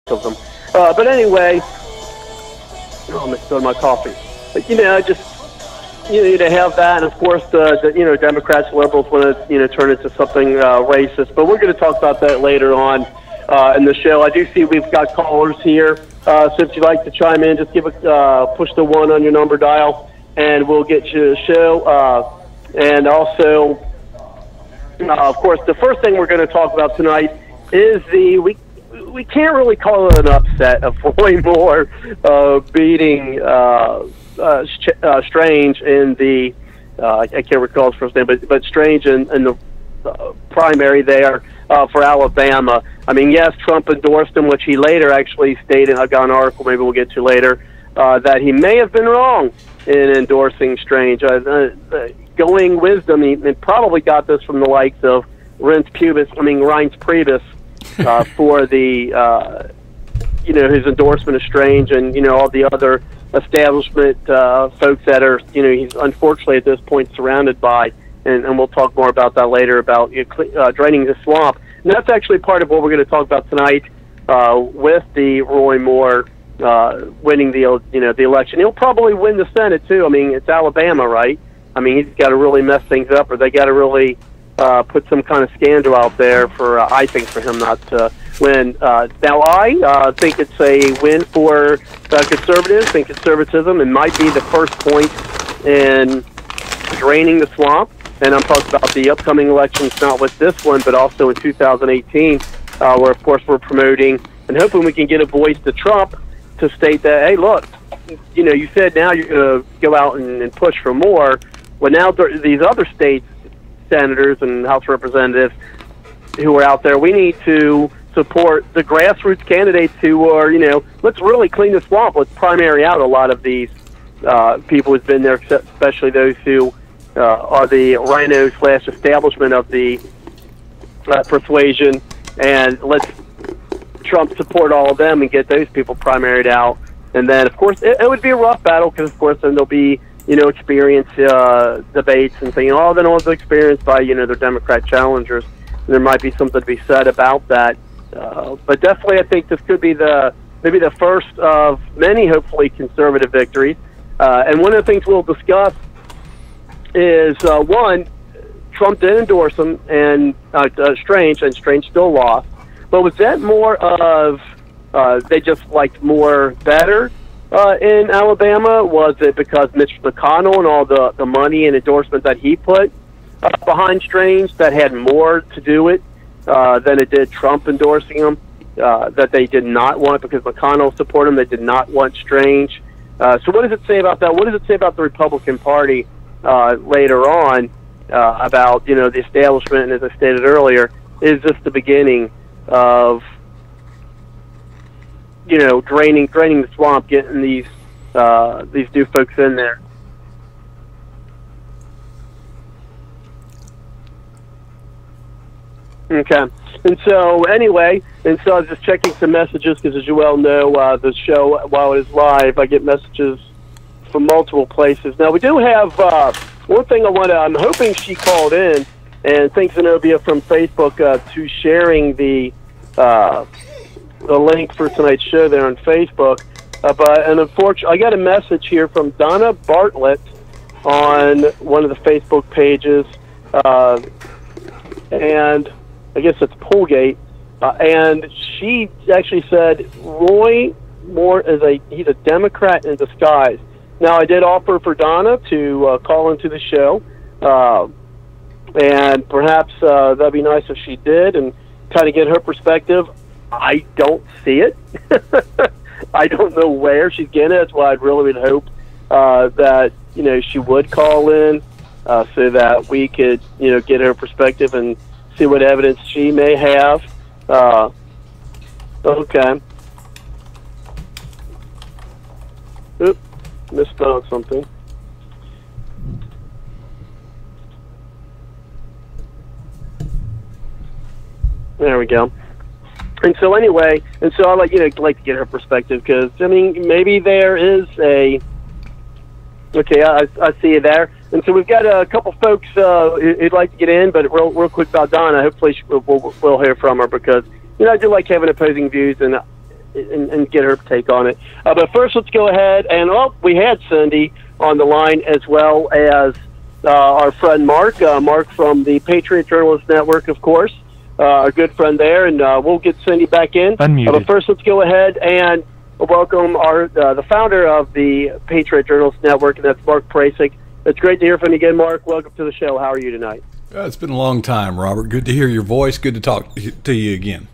of them. But anyway, I'm spilling my coffee. But, just to have that, and of course, the Democrats, liberals want to turn it into something racist. But we're going to talk about that later on in the show. I do see we've got callers here, so if you'd like to chime in, just push the 1 on your number dial, and we'll get you the show. And also, of course, the first thing we're going to talk about tonight is we can't really call it an upset of Roy Moore beating Strange in the I can't recall his first name, but Strange in the primary there for Alabama. I mean, yes, Trump endorsed him, which he later actually stated. I got an article maybe we'll get to later that he may have been wrong in endorsing Strange. Going wisdom, he probably got this from the likes of Reince Priebus for the his endorsement of Strange and all the other establishment folks that are he's unfortunately at this point surrounded by, and we'll talk more about that later about draining the swamp. And that's actually part of what we're going to talk about tonight with the Roy Moore winning the election. He'll probably win the Senate too. I mean, it's Alabama, right? I mean, he's got to really mess things up, or they got to really put some kind of scandal out there for I think for him not to win. Now, I think it's a win for conservatives and conservatism. It might be the first point in draining the swamp. And I'm talking about the upcoming elections, not with this one, but also in 2018, where, of course, we're promoting and hoping we can get a voice to Trump to state that, hey, look, you said now you're going to go out and push for more. Well, now these other states, senators and House representatives who are out there, we need to support the grassroots candidates who are, let's really clean the swamp. Let's primary out a lot of these people who've been there, especially those who are the rhino/establishment of the persuasion, and let's Trump support all of them and get those people primaried out. And then, of course, it would be a rough battle because, of course, then there'll be experienced debates and things. All of them was experienced by their Democrat challengers. And there might be something to be said about that. But definitely, I think this could be maybe the first of many, hopefully, conservative victories. And one of the things we'll discuss is one, Trump did endorse him and Strange, and Strange still lost. But was that more of they just liked Moore better in Alabama? Was it because Mitch McConnell and all the money and endorsement that he put behind Strange that had more to do with than it did Trump endorsing him? That they did not want because McConnell supported him. They did not want Strange. So what does it say about that? What does it say about the Republican Party later on about the establishment? And as I stated earlier, is this the beginning of draining the swamp, getting these new folks in there? Okay. And so anyway, I was just checking some messages because, as you well know, the show, while it is live, I get messages from multiple places. Now, we do have one thing I'm hoping she called in, and thanks, Zenobia, from Facebook to sharing the link for tonight's show there on Facebook. But unfortunately, I got a message here from Donna Bartlett on one of the Facebook pages, and I guess it's Poolgate, and she actually said Roy Moore he's a Democrat in disguise. Now, I did offer for Donna to call into the show, and perhaps that'd be nice if she did and kind of get her perspective. I don't see it. I don't know where she's getting it. That's why I really would hope that she would call in so that we could get her perspective and see what evidence she may have. Okay. Oop, misspelled something. There we go. And so anyway, I like to get her perspective because maybe there is a. Okay, I see you there. And so we've got a couple folks who'd like to get in, but real quick about Donna. Hopefully we'll hear from her because I do like having opposing views, and and get her take on it. But first, let's go ahead and we had Cindy on the line as well as our friend Mark. Mark from the Patriot Journalist Network, of course, our good friend there, and we'll get Cindy back in. Unmuted. But first, let's go ahead and welcome the founder of the Patriot Journalist Network, and that's Mark Prasik. It's great to hear from you again, Mark. Welcome to the show. How are you tonight? It's been a long time, Robert. Good to hear your voice. Good to talk to you again.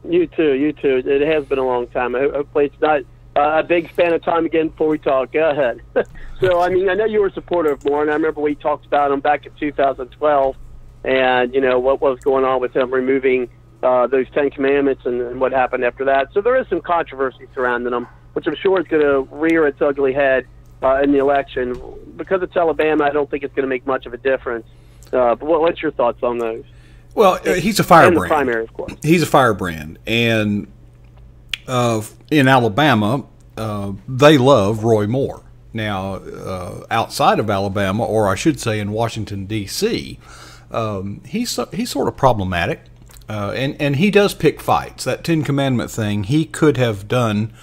You too. It has been a long time. Hopefully it's not a big span of time again before we talk. Go ahead. So, I mean, I know you were a supporter of Moore, and I remember we talked about him back in 2012 and, what was going on with him removing those 10 Commandments and what happened after that. So there is some controversy surrounding them, which I'm sure is going to rear its ugly head in the election. Because it's Alabama, I don't think it's going to make much of a difference. But what's your thoughts on those? Well, he's a firebrand. Primary, of course. He's a firebrand, and in Alabama, they love Roy Moore. Now, outside of Alabama, or I should say in Washington, D.C., he's sort of problematic, and he does pick fights. That 10 Commandment thing, he could have done.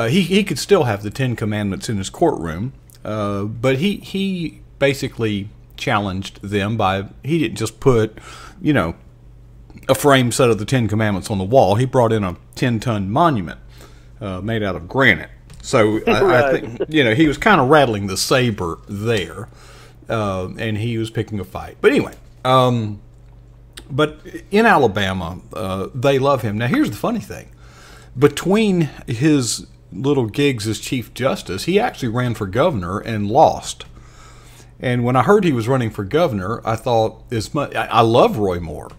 He could still have the 10 Commandments in his courtroom, but he basically challenged them he didn't just put, a frame set of the 10 Commandments on the wall. He brought in a 10-ton monument made out of granite. So I think, he was kind of rattling the saber there, and he was picking a fight. But anyway, but in Alabama, they love him. Now, here's the funny thing. Between his little gigs as Chief Justice, he actually ran for governor and lost. And when I heard he was running for governor, I thought, I love Roy Moore,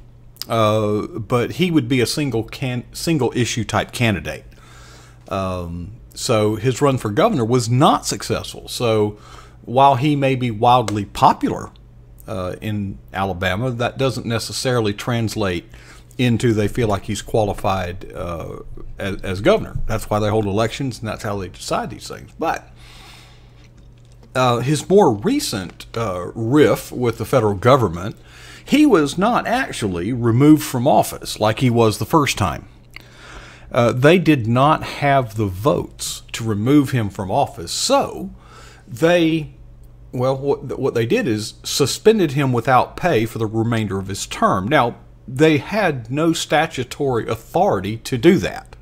but he would be a single issue type candidate. So his run for governor was not successful. So while he may be wildly popular in Alabama, that doesn't necessarily translate into they feel like he's qualified as governor. That's why they hold elections, and that's how they decide these things. But his more recent riff with the federal government, he was not actually removed from office like he was the first time. They did not have the votes to remove him from office, so what they did is suspended him without pay for the remainder of his term. Now, they had no statutory authority to do that.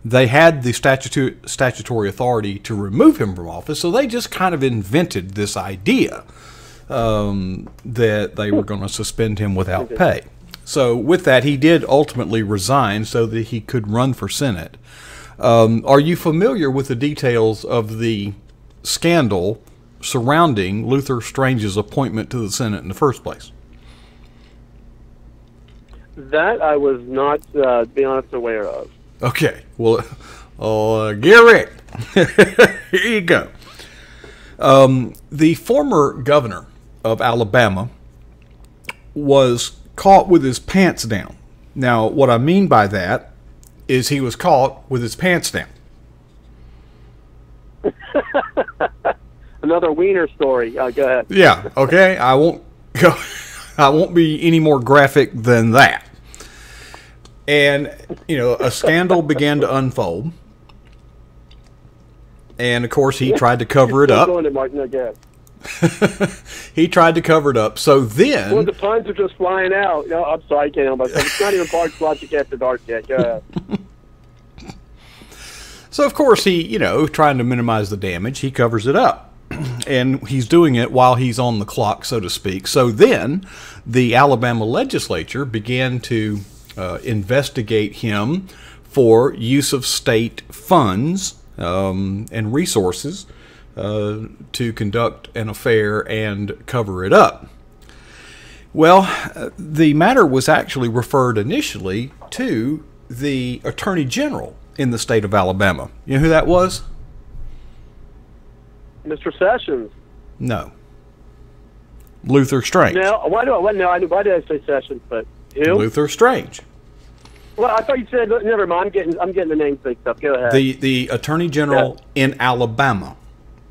They had the statutory authority to remove him from office, so they just kind of invented this idea that they were going to suspend him without pay. So with that, he did ultimately resign so that he could run for Senate. Are you familiar with the details of the scandal surrounding Luther Strange's appointment to the Senate in the first place? That I was not, to be honest, aware of. Okay, well, Garrett, here you go. The former governor of Alabama was caught with his pants down. Now, what I mean by that is he was caught with his pants down. Another wiener story. Go ahead. Yeah. Okay. I won't be any more graphic than that. And a scandal began to unfold, and of course he tried to cover it up. He tried to cover it up. So then, well, the puns are just flying out. No, I'm sorry, I can't help myself. It's not even Parks Logic After Dark yet. Go ahead. So of course he, trying to minimize the damage, he covers it up. And he's doing it while he's on the clock, so to speak. So then the Alabama legislature began to investigate him for use of state funds and resources to conduct an affair and cover it up. Well, the matter was actually referred initially to the Attorney General in the state of Alabama. You know who that was? Mr. Sessions. No. Luther Strange. Now, why did I say Sessions? But who? Luther Strange. Well, I thought you said. Never mind. I'm getting the names mixed up. Go ahead. The Attorney General in Alabama,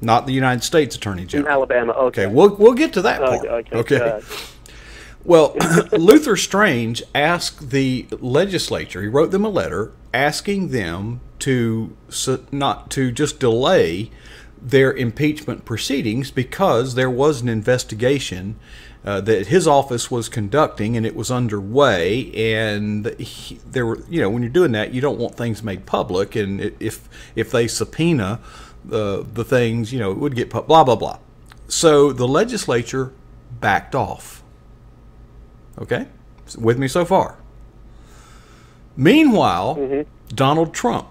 not the United States Attorney General. In Alabama. Okay. We'll get to that part. Okay. Well, Luther Strange asked the legislature, he wrote them a letter asking them to not to just delay their impeachment proceedings because there was an investigation that his office was conducting and it was underway, and there were, when you're doing that, you don't want things made public, and if they subpoena the things, it would get blah blah blah. So the legislature backed off. Okay, with me so far. Meanwhile, Donald Trump,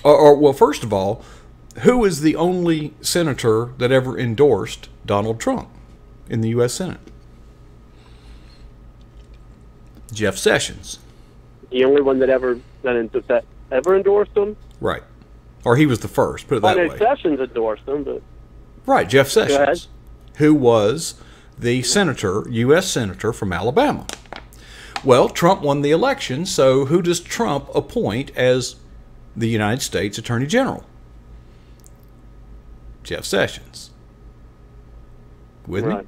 well, first of all, who is the only senator that ever endorsed Donald Trump in the U.S. Senate? Jeff Sessions. The only one that ever endorsed him? Right. Or he was the first, put it that way. Sessions endorsed him, but... Right, Jeff Sessions, who was the senator, U.S. senator from Alabama. Well, Trump won the election, so who does Trump appoint as the United States Attorney General? Jeff Sessions. With me?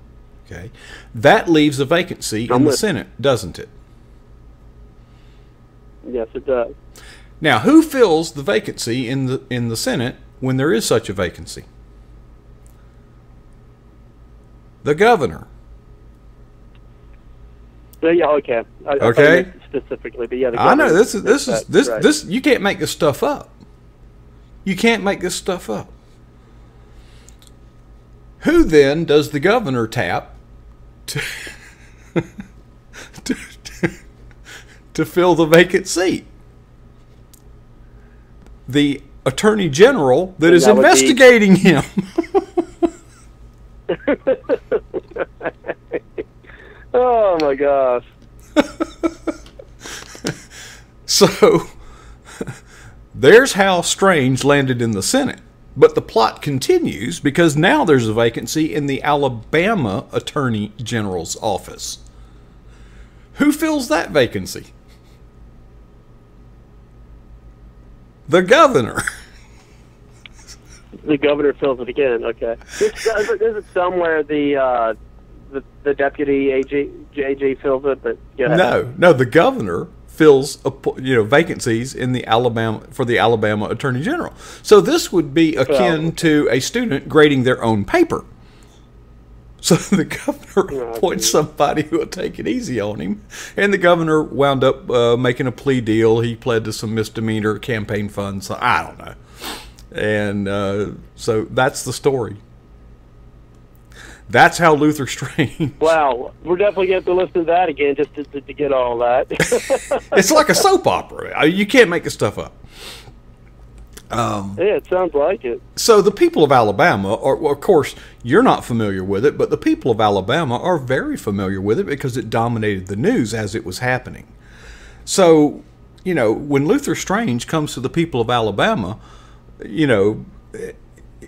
Okay. That leaves a vacancy in the Senate, doesn't it? Yes, it does. Now, who fills the vacancy in the Senate when there is such a vacancy? The governor. Yeah, okay. Okay. Specifically, but yeah, the governor. I know this. Right. You can't make this stuff up. You can't make this stuff up. Who then does the governor tap to to fill the vacant seat? The attorney general that is investigating him. Oh my gosh. So there's how Strange landed in the Senate. But the plot continues because now there's a vacancy in the Alabama Attorney General's office. Who fills that vacancy? The governor. The governor fills it again. Okay. Is it somewhere the deputy AG fills it? But no. The governor fills vacancies in the Alabama Attorney General. So this would be akin to a student grading their own paper. So the governor appoints somebody who will take it easy on him, and the governor wound up making a plea deal. He pled to some misdemeanor campaign funds. So I don't know, and so that's the story. That's how Luther Strange. Wow, we're definitely going to have to listen to that again just to get all that. It's like a soap opera. You can't make this stuff up. Yeah, it sounds like it. So the people of Alabama, of course, you're not familiar with it, but the people of Alabama are very familiar with it because it dominated the news as it was happening. So, when Luther Strange comes to the people of Alabama,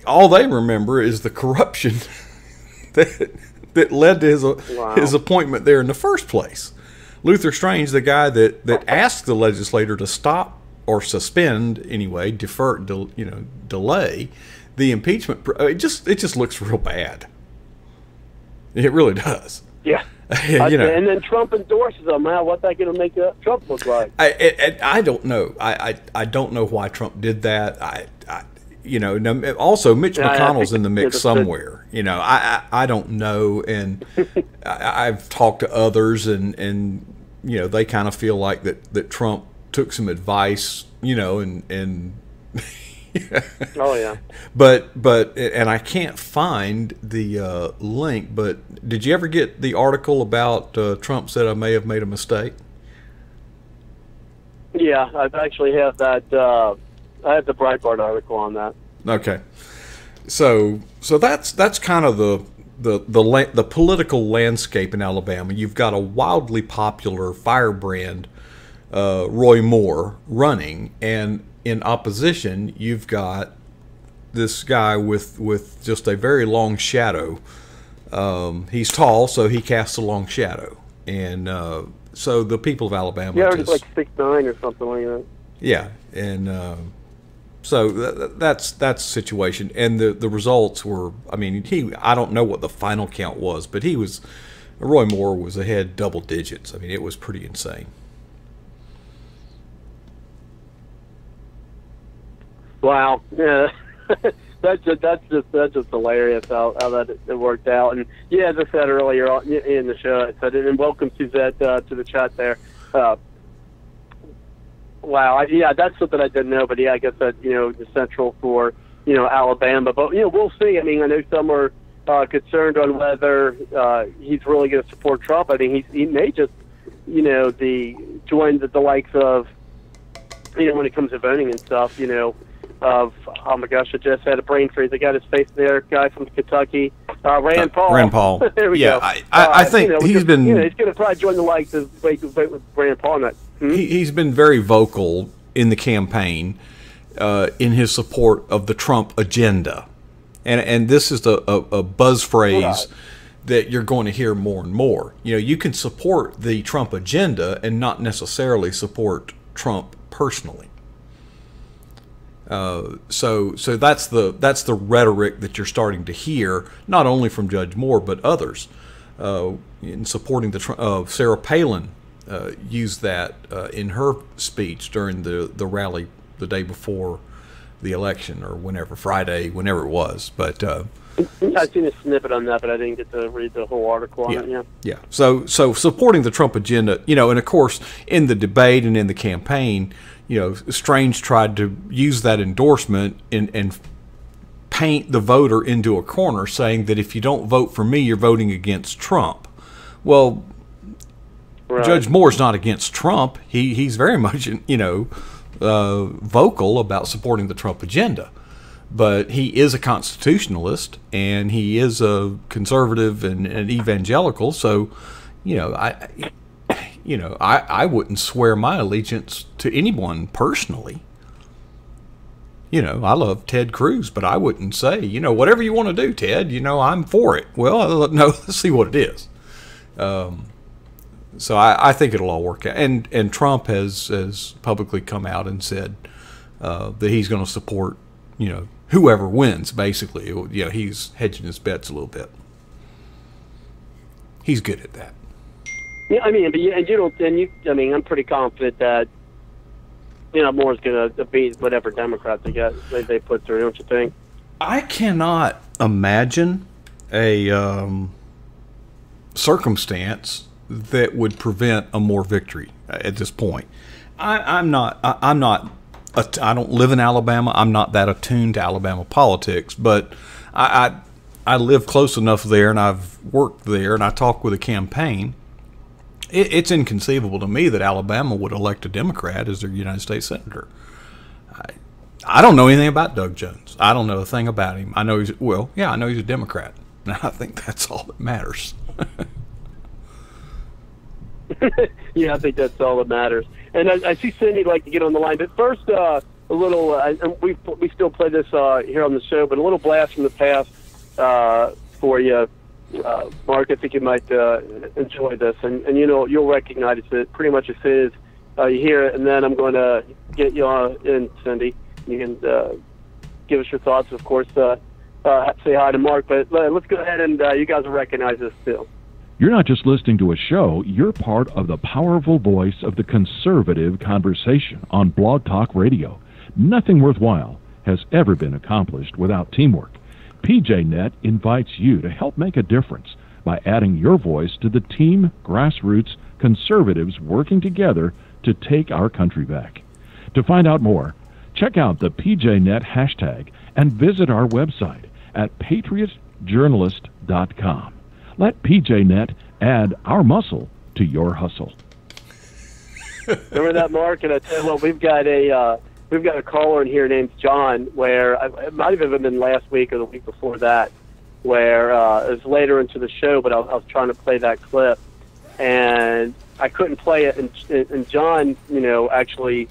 all they remember is the corruption that led to his appointment there in the first place. Luther Strange, the guy that asked the legislator to stop or suspend, anyway, delay the impeachment. It just looks real bad. It really does. Yeah. And then Trump endorses them. Now, what's that going to make Trump look like? I don't know. I don't know why Trump did that. Also Mitch McConnell's in the mix somewhere. I don't know, and I've talked to others, and they kind of feel like that Trump took some advice, and Oh yeah. But and I can't find the link. But did you ever get the article about Trump said I may have made a mistake? Yeah, I actually have that. I have the Breitbart article on that. Okay, so that's kind of the political landscape in Alabama. You've got a wildly popular firebrand, Roy Moore, running, and in opposition, you've got this guy with just a very long shadow. He's tall, so he casts a long shadow, and so the people of Alabama. Yeah, he's like 6'9" or something like that. Yeah, and so that's the situation, and the results were. I mean, I don't know what the final count was, but he was Roy Moore was ahead double digits. I mean, it was pretty insane. Wow. Yeah. That's just hilarious how that it worked out. And yeah, as I said earlier in the show, I said, and welcome Suzette to the chat there. Wow, yeah, that's something I didn't know, but yeah, I guess that the central for Alabama. But we'll see. I mean, I know some are concerned on whether he's really going to support Trump. I mean, he may just join the likes of when it comes to voting and stuff. Of oh my gosh, I just had a brain freeze. I got his face there. Guy from Kentucky, Rand Paul. Rand Paul. There we go. I think he's been. He's going to probably join the likes of vote with Rand Paul. He's been very vocal in the campaign in his support of the Trump agenda, and this is a buzz phrase that you're going to hear more and more. You can support the Trump agenda and not necessarily support Trump personally. So that's the rhetoric that you're starting to hear, not only from Judge Moore but others in supporting the Sarah Palin used that in her speech during the rally the day before the election or whenever it was. But I've seen a snippet on that, but I didn't get to read the whole article on it. Yeah. So supporting the Trump agenda, and of course in the debate and in the campaign. Strange tried to use that endorsement and paint the voter into a corner, saying that if you don't vote for me, you're voting against Trump. Well, Judge Moore's not against Trump. He's very much, vocal about supporting the Trump agenda. But he is a constitutionalist, and he is a conservative and evangelical. So, I wouldn't swear my allegiance to anyone personally. I love Ted Cruz, but I wouldn't say, whatever you want to do, Ted, I'm for it. Well, no, let's see what it is. So I think it'll all work out. And Trump has publicly come out and said that he's going to support, whoever wins, basically. He's hedging his bets a little bit. He's good at that. Yeah, I mean, I'm pretty confident that Moore's going to beat whatever Democrat they put through. Don't you think? I cannot imagine a circumstance that would prevent a Moore victory at this point. I don't live in Alabama. I'm not that attuned to Alabama politics, but I live close enough there, and I've worked there, and I talk with a campaign. It's inconceivable to me that Alabama would elect a Democrat as their United States Senator. I don't know anything about Doug Jones. I don't know a thing about him. I know he's a Democrat. And I think that's all that matters. Yeah, I think that's all that matters. And I see Cindy like to get on the line. But first, a little, and we still play this here on the show, but a little blast from the past for you. Mark, I think you might enjoy this, and you'll recognize it pretty much as soon as you hear it, and then I'm going to get you on in, Cindy. You can give us your thoughts, of course. Say hi to Mark, but let's go ahead and you guys will recognize this too. You're not just listening to a show, you're part of the powerful voice of the conservative conversation on Blog Talk Radio. Nothing worthwhile has ever been accomplished without teamwork. PJNET invites you to help make a difference by adding your voice to the team grassroots conservatives working together to take our country back. To find out more, check out the PJNET hashtag and visit our website at patriotjournalist.com. Let PJNET add our muscle to your hustle. Remember that, Mark? And I tell you what, we've got a caller in here named John, where it might have even been last week or the week before that, where it was later into the show, but I was trying to play that clip, and I couldn't play it, and John, actually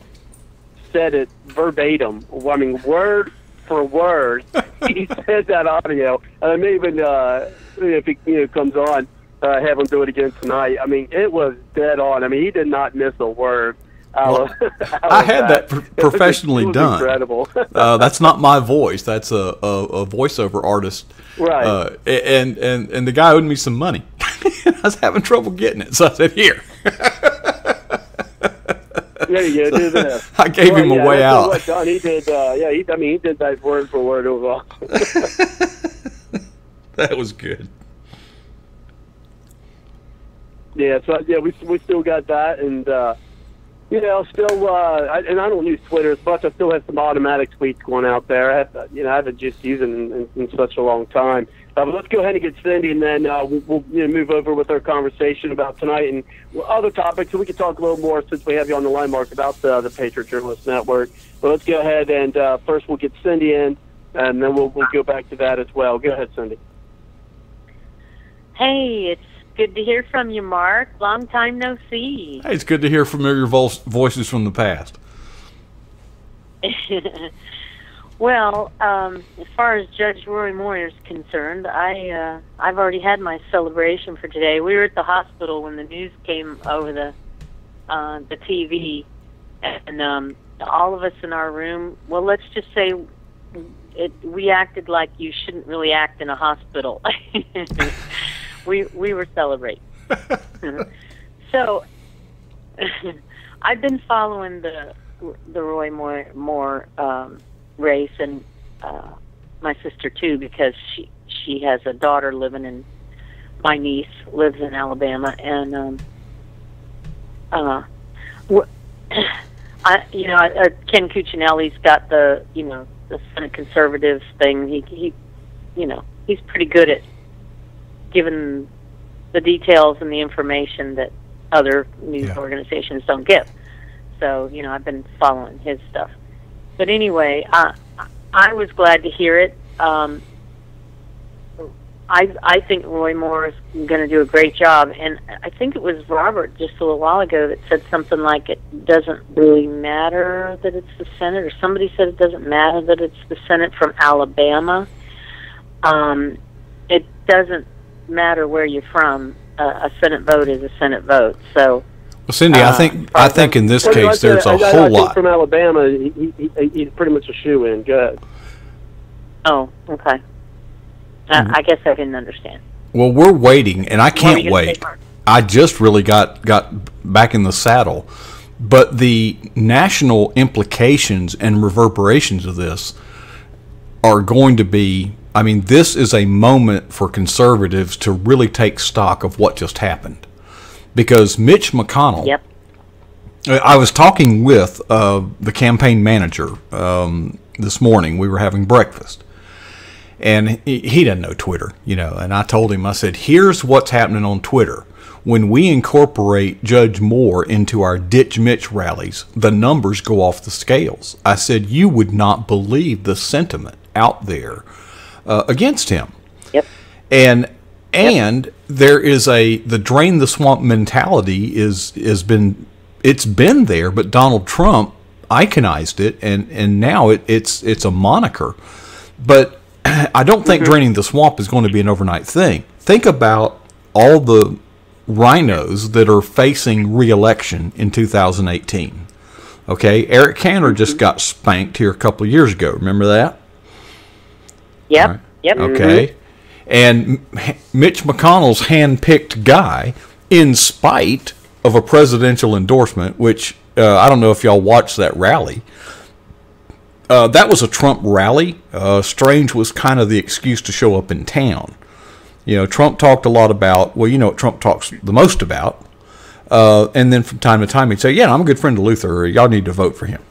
said it verbatim. I mean, word for word, he said that audio, and I may even, if he comes on, have him do it again tonight. I mean, it was dead on. I mean, he did not miss a word. I had that professionally it was done. Incredible. That's not my voice. That's a voiceover artist. Right. And the guy owed me some money. And I was having trouble getting it, so I said, "Here." There you go. Do this. I gave him a way out. What Don, he did. He did that word for word. It was awesome. That was good. Yeah. So we still got that, and still. I don't use Twitter as much. I still have some automatic tweets going out there. I haven't just used it in such a long time. But let's go ahead and get Cindy, and then we'll move over with our conversation about tonight and other topics. So we can talk a little more since we have you on the line, Mark, about the Patriot Journalist Network. But let's go ahead and first we'll get Cindy in, and then we'll go back to that as well. Go ahead, Cindy. Hey, it's good to hear from you, Mark. Long time no see. Hey, it's good to hear familiar voices from the past. Well, as far as Judge Roy Moore is concerned, I've already had my celebration for today. We were at the hospital when the news came over the TV, and all of us in our room. Well, let's just say we acted like you shouldn't really act in a hospital. we were celebrating. So I've been following the Roy Moore race, and my sister too, because she has a daughter living in. My niece lives in Alabama, and Ken Cuccinelli's got the Senate Conservatives thing. He he's pretty good at giving the details and the information that other news organizations don't give. So I've been following his stuff. But anyway, I was glad to hear it. I think Roy Moore is going to do a great job, and I think it was Robert just a little while ago that said something like it doesn't really matter that it's the Senate, or somebody said it doesn't matter that it's the Senate from Alabama. It doesn't matter where you're from. A Senate vote is a Senate vote. So. Well, Cindy, I think in this case there's a whole lot. From Alabama, he's pretty much a shoo-in. Go ahead. Oh, okay. I guess I didn't understand. Well, we're waiting, and I can't wait. I just really got back in the saddle. But the national implications and reverberations of this are going to be, this is a moment for conservatives to really take stock of what just happened. Because Mitch McConnell, I was talking with the campaign manager this morning. We were having breakfast, and he doesn't know Twitter, and I told him, I said, here's what's happening on Twitter. When we incorporate Judge Moore into our Ditch Mitch rallies, the numbers go off the scales. I said, you would not believe the sentiment out there against him. Yep. And there is the drain the swamp mentality it's been there, but Donald Trump iconized it, and now it's a moniker. But I don't think draining the swamp is going to be an overnight thing. Think about all the rhinos that are facing re-election in 2018. Okay, Eric Cantor just got spanked here a couple of years ago. Remember that? Yep. Right. Yep. Okay. And Mitch McConnell's hand-picked guy, in spite of a presidential endorsement, which I don't know if y'all watched that rally. That was a Trump rally. Strange was kind of the excuse to show up in town. Trump talked a lot about, what Trump talks the most about. And then from time to time he'd say, yeah, I'm a good friend of Luther. Y'all need to vote for him.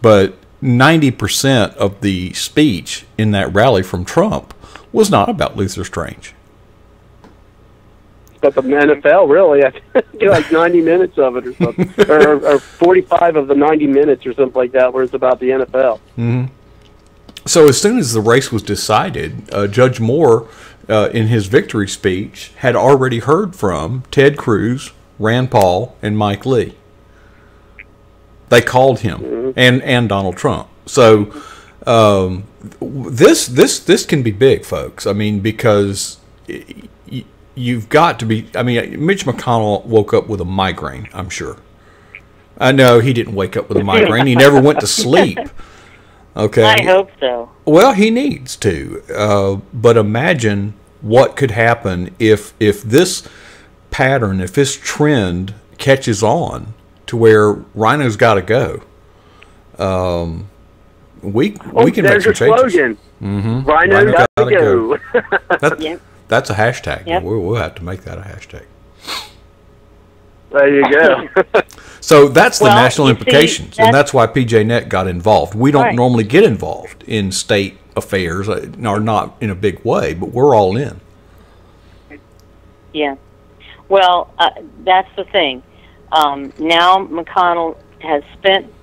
But 90% of the speech in that rally from Trump was not about Luther Strange. But the NFL, really, I think like 90 minutes of it or something, or 45 of the 90 minutes or something like that, where it's about the NFL. Mm-hmm. So as soon as the race was decided, Judge Moore, in his victory speech, had already heard from Ted Cruz, Rand Paul, and Mike Lee. They called him, and Donald Trump. So this can be big, folks. Because you've got to be. Mitch McConnell woke up with a migraine, I'm sure. I know he didn't wake up with a migraine. He never went to sleep. Okay. I hope so. Well, he needs to. But imagine what could happen if this pattern, if this trend catches on to where rhinos got to go, we can make some changes. Slogan. Rhinos got to go. That's a hashtag. Yep. We'll have to make that a hashtag. There you go. So that's the national you implications, see, and that's why PJNet got involved. We don't Right. normally get involved in state affairs, or not in a big way, but we're all in. Yeah. Well, that's the thing. Now McConnell has spent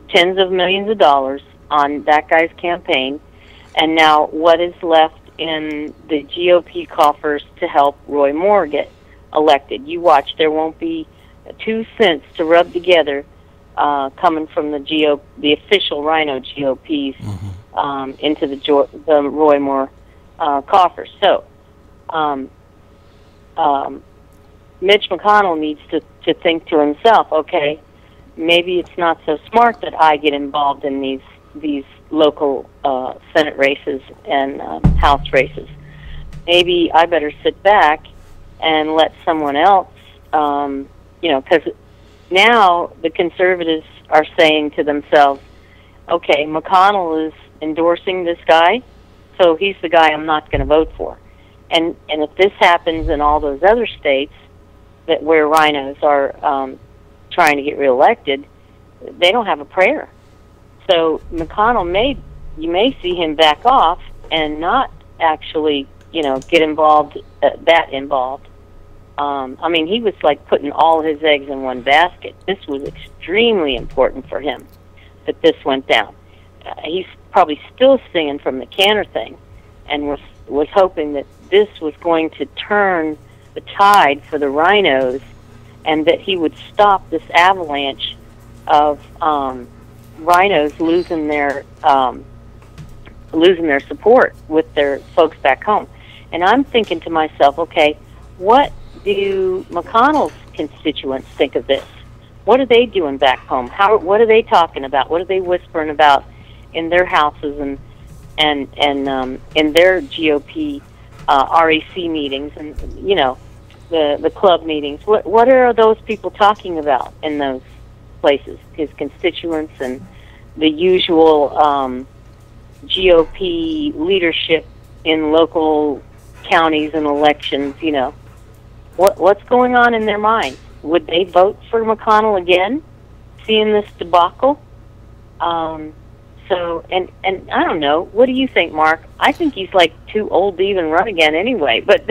tens of millions of dollars on that guy's campaign, and now what is left in the GOP coffers to help Roy Moore get elected? You watch, there won't be 2 cents to rub together coming from the official Rhino GOPs into the Roy Moore coffers. So Mitch McConnell needs to think to himself, okay, maybe it's not so smart that I get involved in these local Senate races and House races. Maybe I better sit back and let someone else, because now the conservatives are saying to themselves, okay, McConnell is endorsing this guy, so he's the guy I'm not going to vote for. And if this happens in all those other states where rhinos are trying to get reelected, they don't have a prayer. So McConnell you may see him back off and not actually, get involved, that involved. I mean, he was like putting all his eggs in one basket. This was extremely important for him that this went down. He's probably still singing from the Cantor thing, and was hoping that this was going to turn the tide for the rhinos, and that he would stop this avalanche of rhinos losing their support with their folks back home. And I'm thinking to myself, okay, what do McConnell's constituents think of this? What are they doing back home? What are they talking about? What are they whispering about in their houses and in their GOP RAC meetings and the club meetings? What are those people talking about in those places? His constituents and the usual GOP leadership in local counties and elections. What's going on in their minds? Would they vote for McConnell again, seeing this debacle? So, and I don't know. What do you think, Mark? I think he's like too old to even run again anyway, but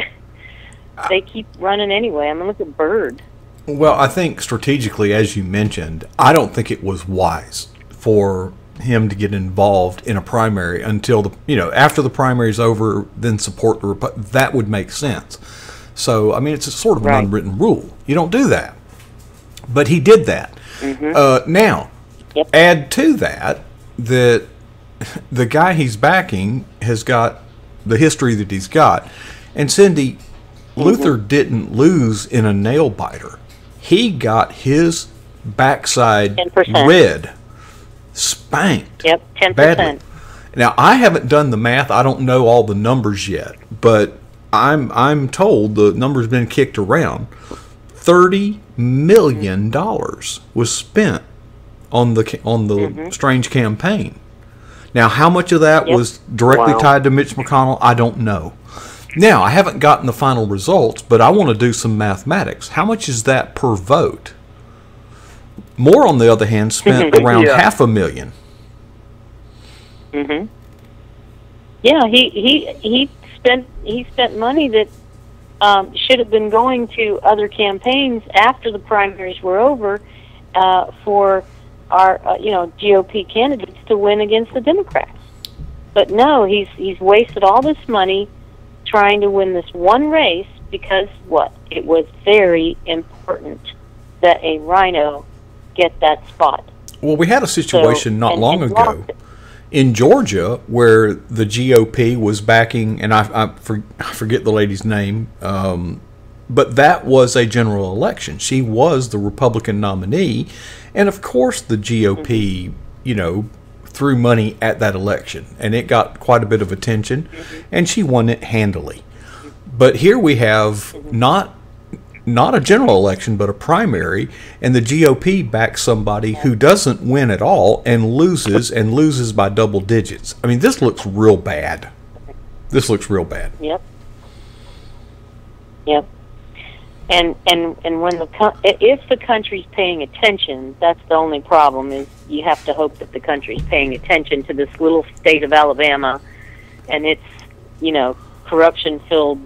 they keep running anyway. I mean, look at Byrd. Well, I think strategically, as you mentioned, I don't think it was wise for him to get involved in a primary until after the primary is over, then support the that would make sense. So, I mean, it's a sort of an unwritten rule. You don't do that. But he did that. Now, add to that the guy he's backing has got the history that he's got. And Cindy, Luther didn't lose in a nail biter. He got his backside 10%. red, spanked. Yep, 10%. Badly. Now, I haven't done the math. I don't know all the numbers yet, but I'm told the number's been kicked around. $30 million was spent on the Strange campaign. Now, how much of that was directly tied to Mitch McConnell, I don't know. Now, I haven't gotten the final results, but I want to do some mathematics. How much is that per vote? Moore, on the other hand, spent around $500,000. Mm-hmm. Yeah, he spent money that should have been going to other campaigns after the primaries were over for our GOP candidates to win against the Democrats. But no, he's wasted all this money trying to win this one race because it was very important that a rhino get that spot. Well, we had a situation not long ago in Georgia where the GOP was backing, and I forget the lady's name, but that was a general election. She was the Republican nominee, and of course the GOP, threw money at that election, and it got quite a bit of attention, and she won it handily. But here we have not not a general election, but a primary, and the GOP backs somebody who doesn't win at all and loses by double digits. I mean, this looks real bad. This looks real bad. Yep. And when if the country's paying attention, that's the only problem. Is you have to hope that the country's paying attention to this little state of Alabama, and its corruption-filled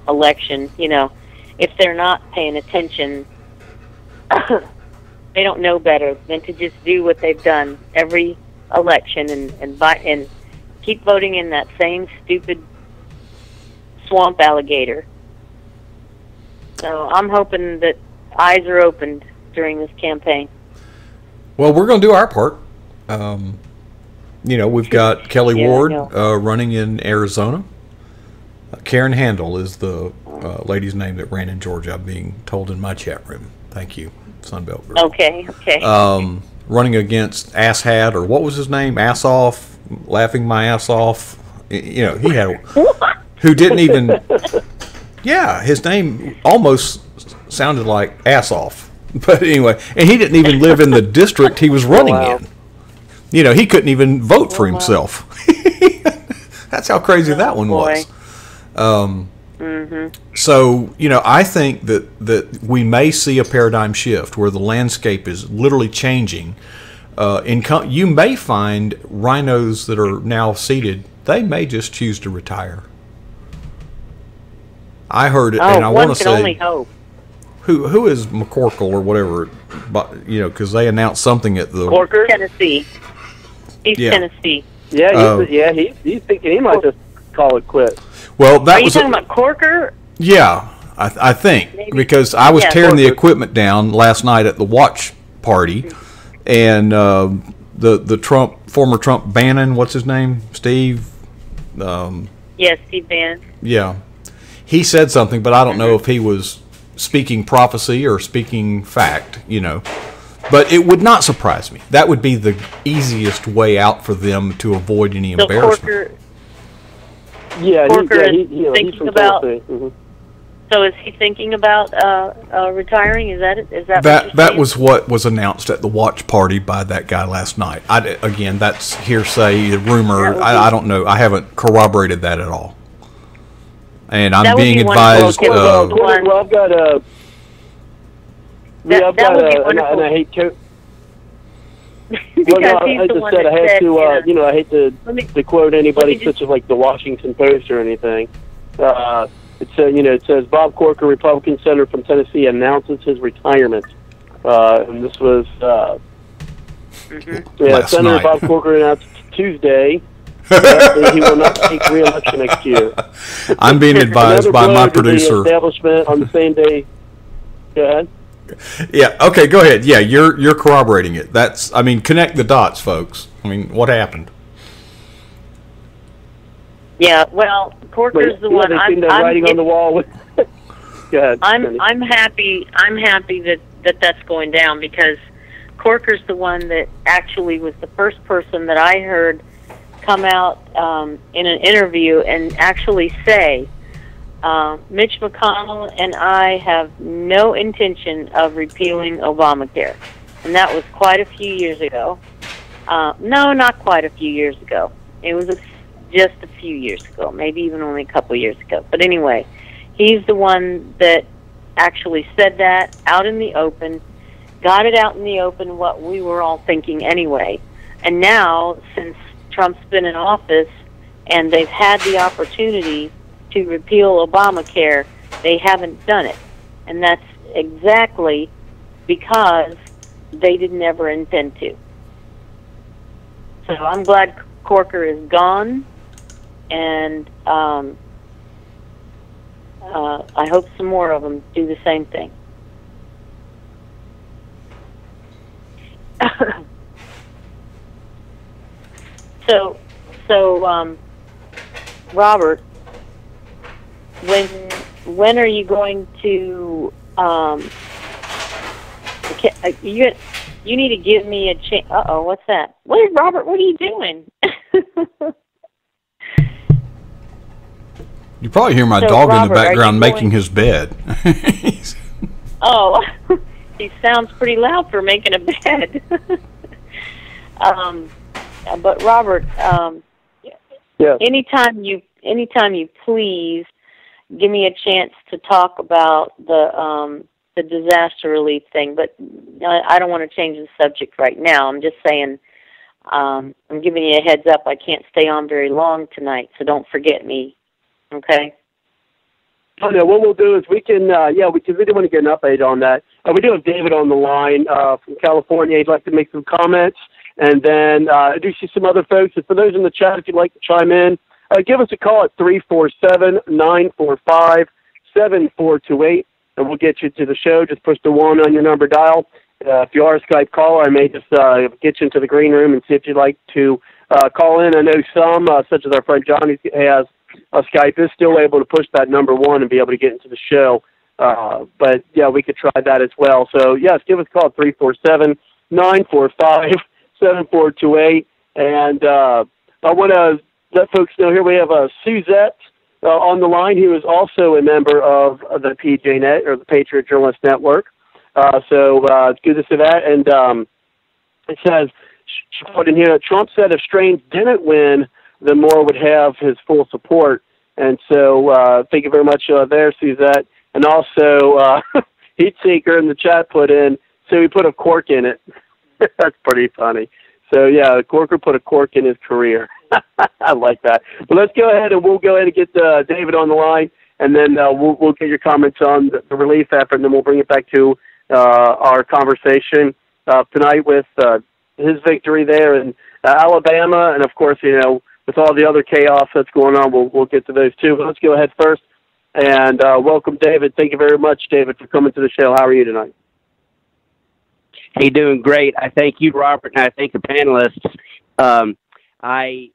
election. If they're not paying attention, they don't know better than to just do what they've done every election and keep voting in that same stupid swamp alligator. So I'm hoping that eyes are opened during this campaign. Well, we're going to do our part. We've got Kelly Ward running in Arizona. Karen Handel is the lady's name that ran in Georgia, I'm being told in my chat room. Thank you, Sunbelt Girl. Okay. Running against Asshad, or what was his name? Assoff, laughing my ass off. He had who didn't even. Yeah, his name almost sounded like ass off. But anyway, and he didn't even live in the district he was running in. He couldn't even vote for himself. That's how crazy that one was. So, I think that we may see a paradigm shift where the landscape is literally changing. You may find rhinos that are now seated, they may just choose to retire. I heard it, and I want to say, only hope. Who is McCorkle or whatever, but because they announced something at the Corker, Tennessee, East Tennessee. Yeah, he's thinking he might just call it quits. Well, that Are you talking about Corker? Yeah, I think maybe. Because I was tearing the equipment down last night at the watch party, and the former Trump Bannon, what's his name, Steve? Yes, Steve Bannon. Yeah. He said something, but I don't know if he was speaking prophecy or speaking fact, But it would not surprise me. That would be the easiest way out for them to avoid any embarrassment. Corker is thinking about. Mm-hmm. So is he thinking about retiring? Is that was what was announced at the watch party by that guy last night? Again, that's hearsay, rumor. I don't know. I haven't corroborated that at all. And I'm being advised. I've got a. And I hate to. I hate to quote anybody such as like the Washington Post or anything. It says Bob Corker, Republican senator from Tennessee, announces his retirement. And this was Senator night. Bob Corker announced Tuesday. He will not take re-election next year. I'm being advised by my producer. The establishment on the same day. Go ahead. Yeah. Okay. Go ahead. Yeah, you're corroborating it. Connect the dots, folks. What happened? Yeah. Well, Corker's the one. I'm writing on the wall. Go ahead. I'm happy. I'm happy that that's going down, because Corker's the one that actually was the first person that I heard come out in an interview and actually say, Mitch McConnell and I have no intention of repealing Obamacare. And that was quite a few years ago. No, not quite a few years ago. It was just a few years ago, maybe even only a couple years ago. But anyway, he's the one that actually said that out in the open, got it out in the open, what we were all thinking anyway. And now, since Trump's been in office and they've had the opportunity to repeal Obamacare, they haven't done it. And that's exactly because they didn't ever intend to. So I'm glad Corker is gone, and I hope some more of them do the same thing. So, Robert, when are you going to? You need to give me a chance. What's that? Robert? What are you doing? You probably hear my dog Robert, in the background making his bed. Oh, he sounds pretty loud for making a bed. But Robert, Yes. anytime you please give me a chance to talk about the disaster relief thing. But I don't want to change the subject right now. I'm just saying, I'm giving you a heads up. I can't stay on very long tonight, so don't forget me. Okay. Oh, no, what we'll do is we can, because we do want to get an update on that. We do have David on the line from California. He'd like to make some comments, and then introduce you some other folks. And for those in the chat, if you'd like to chime in, give us a call at 347-945-7428, and we'll get you to the show. Just push the 1 on your number dial. If you are a Skype caller, I may just get you into the green room and see if you'd like to call in. I know some, such as our friend Johnny, has Skype, is still able to push that number 1 and be able to get into the show. But, yeah, we could try that as well. So, yes, give us a call at 347-945-7428. And I want to let folks know here we have Suzette on the line, who is also a member of the PJNET, or the Patriot Journalist Network. So it's good to see that. And it says, she put in here, Trump said if Strange didn't win, then Moore would have his full support. And so thank you very much there, Suzette. And also, Heat Seeker in the chat put in, so he put a cork in it. That's pretty funny. So, yeah, Corker put a cork in his career. I like that. But let's go ahead and we'll go ahead and get David on the line, and then we'll get your comments on the relief effort, and then we'll bring it back to our conversation tonight with his victory there in Alabama. And, of course, with all the other chaos that's going on, we'll get to those too. But let's go ahead first and welcome David. Thank you very much, David, for coming to the show. How are you tonight? Hey, doing great. I thank you, Robert, and I thank the panelists. I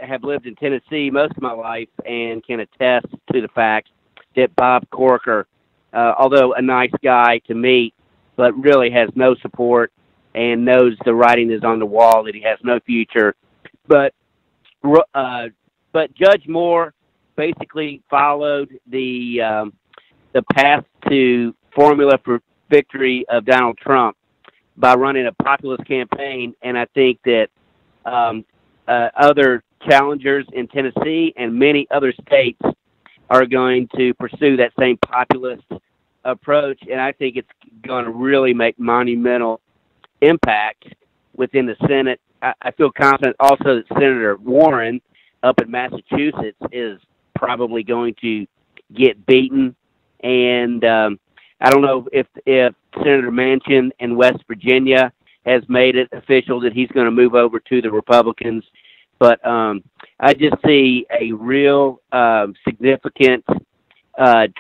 have lived in Tennessee most of my life and can attest to the fact that Bob Corker, although a nice guy to meet, but really has no support and knows the writing is on the wall, that he has no future. But Judge Moore basically followed the path to formula for victory of Donald Trump by running a populist campaign, and I think that other challengers in Tennessee and many other states are going to pursue that same populist approach, and I think it's going to really make monumental impact within the Senate. I feel confident also that Senator Warren up in Massachusetts is probably going to get beaten, and I don't know if Senator Manchin in West Virginia has made it official that he's going to move over to the Republicans. But I just see a real significant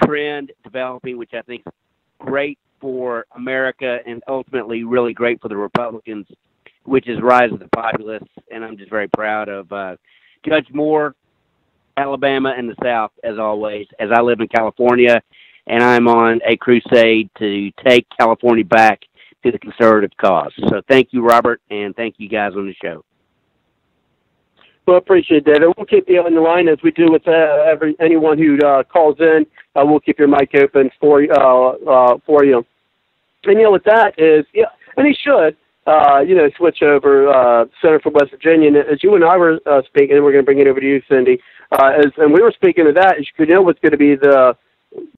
trend developing, which I think is great for America and ultimately really great for the Republicans, which is rise of the populists. And I'm just very proud of Judge Moore, Alabama, and the South, as always, as I live in California, and I'm on a crusade to take California back to the conservative cause. So thank you, Robert, and thank you guys on the show. Well, I appreciate that. And we'll keep you on the line as we do with anyone who calls in. We'll keep your mic open for you. And, with that is, and he should, switch over, Senator from West Virginia. And as you and I were speaking, and we're going to bring it over to you, Cindy, and we were speaking of that, you know what's going to be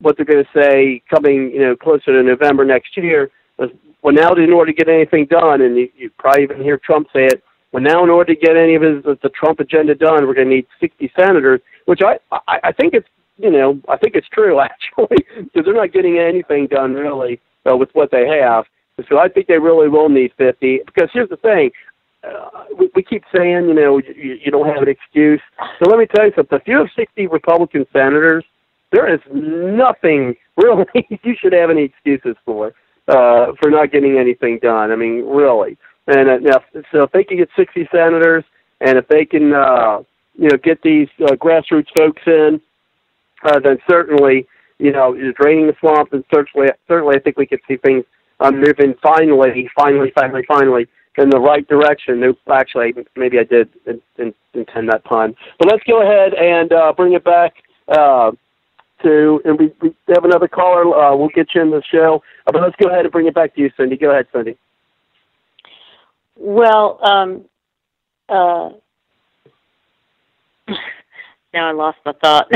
what they're going to say coming, closer to November next year. Well, now in order to get anything done, and you probably even hear Trump say it, well, now in order to get any of the Trump agenda done, we're going to need 60 senators, which I think it's, I think it's true, actually, because they're not getting anything done, really, with what they have. So I think they really will need 50, because here's the thing. We keep saying, you don't have an excuse. So let me tell you something. If you have 60 Republican senators, there is nothing really you should have any excuses for not getting anything done. I mean, really. And so if they can get 60 senators, and if they can, get these grassroots folks in, then certainly, draining the swamp, and certainly I think we could see things moving finally in the right direction. No, actually, maybe I did intend that pun. But let's go ahead and bring it back to, and we have another caller. We'll get you in the show. But let's go ahead and bring it back to you, Cindy. Go ahead, Cindy. Well, now I lost my thought.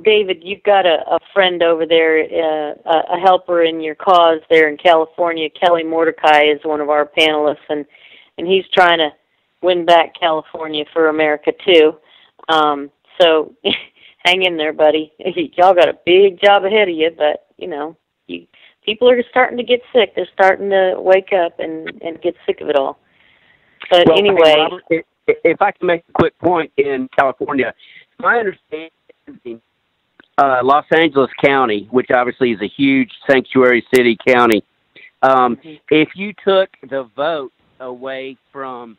David, you've got a friend over there, a helper in your cause there in California. Kelly Mordecai is one of our panelists, and he's trying to win back California for America, too. So hang in there, buddy. Y'all got a big job ahead of you, but, people are starting to get sick. They're starting to wake up and get sick of it all. But well, anyway. Hey, Robert, if I can make a quick point in California, my understanding, Los Angeles County, which obviously is a huge sanctuary city county, if you took the vote away from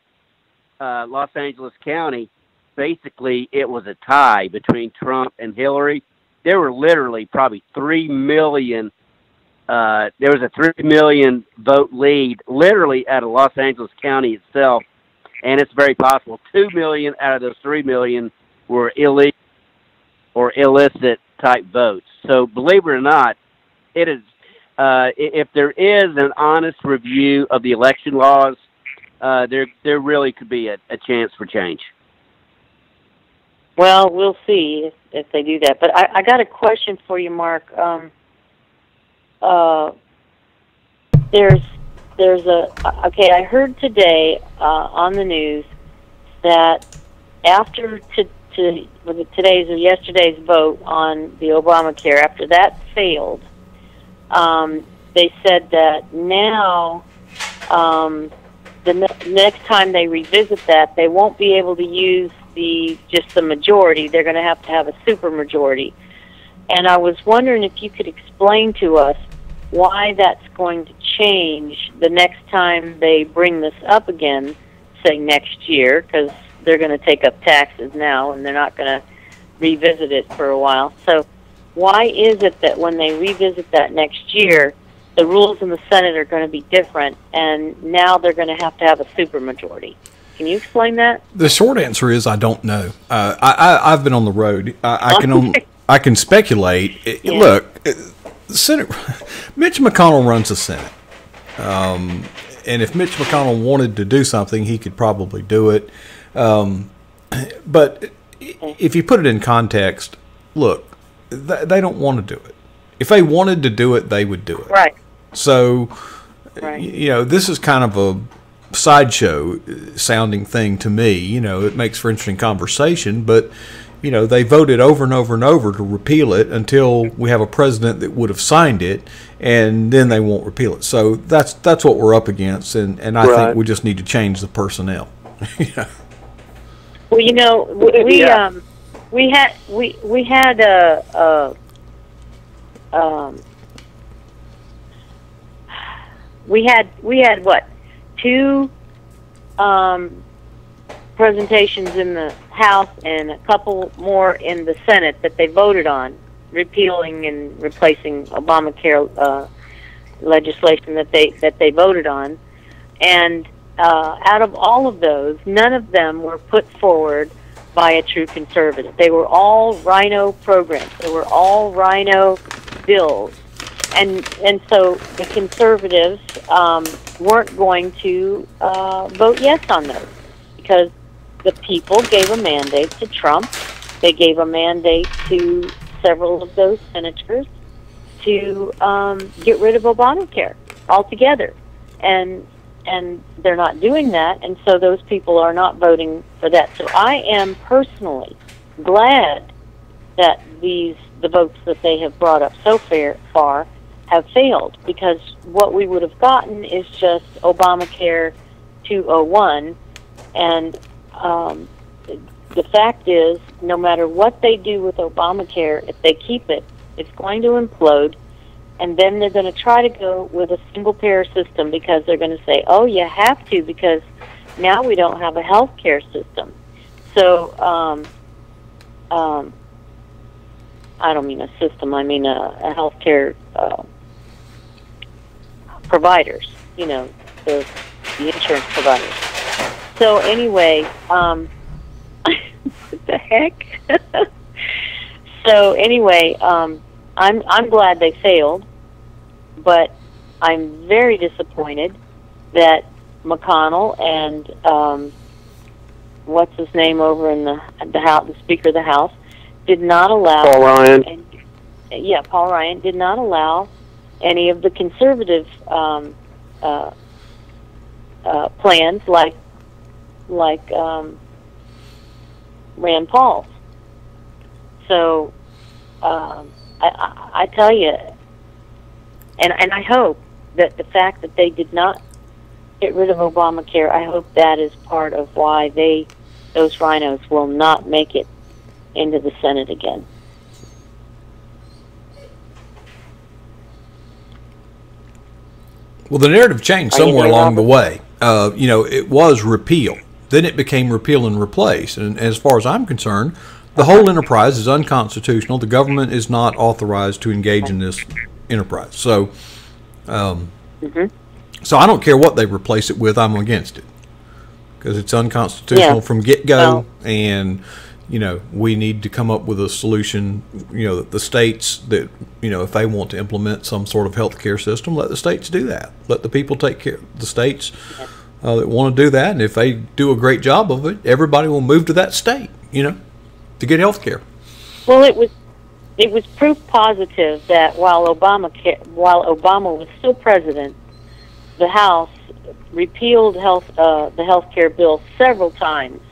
Los Angeles County, basically it was a tie between Trump and Hillary. There were literally probably 3 million. There was a 3 million vote lead literally out of Los Angeles County itself. And it's very possible 2 million out of those 3 million were illegal or illicit type votes. So believe it or not, it is, if there is an honest review of the election laws, there really could be a chance for change. Well, we'll see if they do that. But I got a question for you, Mark. I heard today on the news that after today's or yesterday's vote on the Obamacare, after that failed, they said that now the next time they revisit that, they won't be able to use just the majority. They're going to have a supermajority. And I was wondering if you could explain to us why that's going to change the next time they bring this up again, say next year, because they're going to take up taxes now and they're not going to revisit it for a while. So why is it that when they revisit that next year, the rules in the Senate are going to be different and now they're going to have a supermajority? Can you explain that? The short answer is I don't know. I've been on the road. I can speculate. Yeah. Look, Senate Mitch McConnell runs the Senate, and if Mitch McConnell wanted to do something, he could probably do it. But if you put it in context, look, they don't want to do it. If they wanted to do it, they would do it. Right. So, right. This is kind of a sideshow sounding thing to me. It makes for interesting conversation, but they voted over and over and over to repeal it until we have a president that would have signed it, and then they won't repeal it. So that's what we're up against, and I think we just need to change the personnel. Yeah. Well, we had what, 2 presentations in the House and a couple more in the Senate that they voted on, repealing and replacing Obamacare legislation that they voted on, and out of all of those, none of them were put forward by a true conservative. They were all rhino programs. They were all rhino bills. And so the conservatives weren't going to vote yes on those because the people gave a mandate to Trump. They gave a mandate to several of those senators to get rid of Obamacare altogether. And they're not doing that, and so those people are not voting for that. So I am personally glad that the votes that they have brought up so far have failed, because what we would have gotten is just Obamacare 201, and the fact is, no matter what they do with Obamacare, if they keep it, it's going to implode, and then they're going to try to go with a single-payer system because they're going to say, oh, you have to, because now we don't have a health care system. So I don't mean a system, I mean a health care providers, the insurance providers. So anyway, what the heck? So anyway, I'm glad they failed, but I'm very disappointed that McConnell and what's his name over in the House, the Speaker of the House, did not allow Paul Ryan. Paul Ryan did not allow any of the conservative plans like Rand Paul's. So I tell you, and I hope that the fact that they did not get rid of Obamacare, I hope that is part of why those rhinos will not make it into the Senate again. Well, the narrative changed somewhere along the way. It was repeal. Then it became repeal and replace. And as far as I'm concerned, the whole enterprise is unconstitutional. The government is not authorized to engage in this enterprise. So, so I don't care what they replace it with. I'm against it because it's unconstitutional from get-go. And we need to come up with a solution. The states that if they want to implement some sort of health care system, let the states do that. Let the people take care. The states that want to do that, and if they do a great job of it, everybody will move to that state. To get health care. Well, it was proof positive that while Obama was still president, the House repealed the health care bill several times.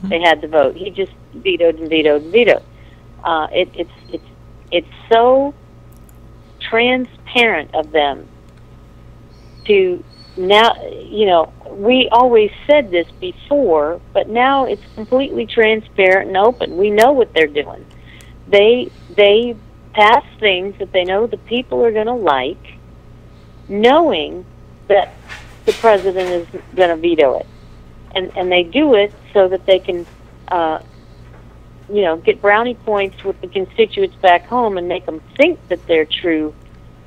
They had to vote. He just vetoed and vetoed and vetoed. It's so transparent of them to now. We always said this before, but now it's completely transparent and open. We know what they're doing. They pass things that they know the people are going to like, knowing that the president is going to veto it. And they do it so that they can, get brownie points with the constituents back home and make them think that they're true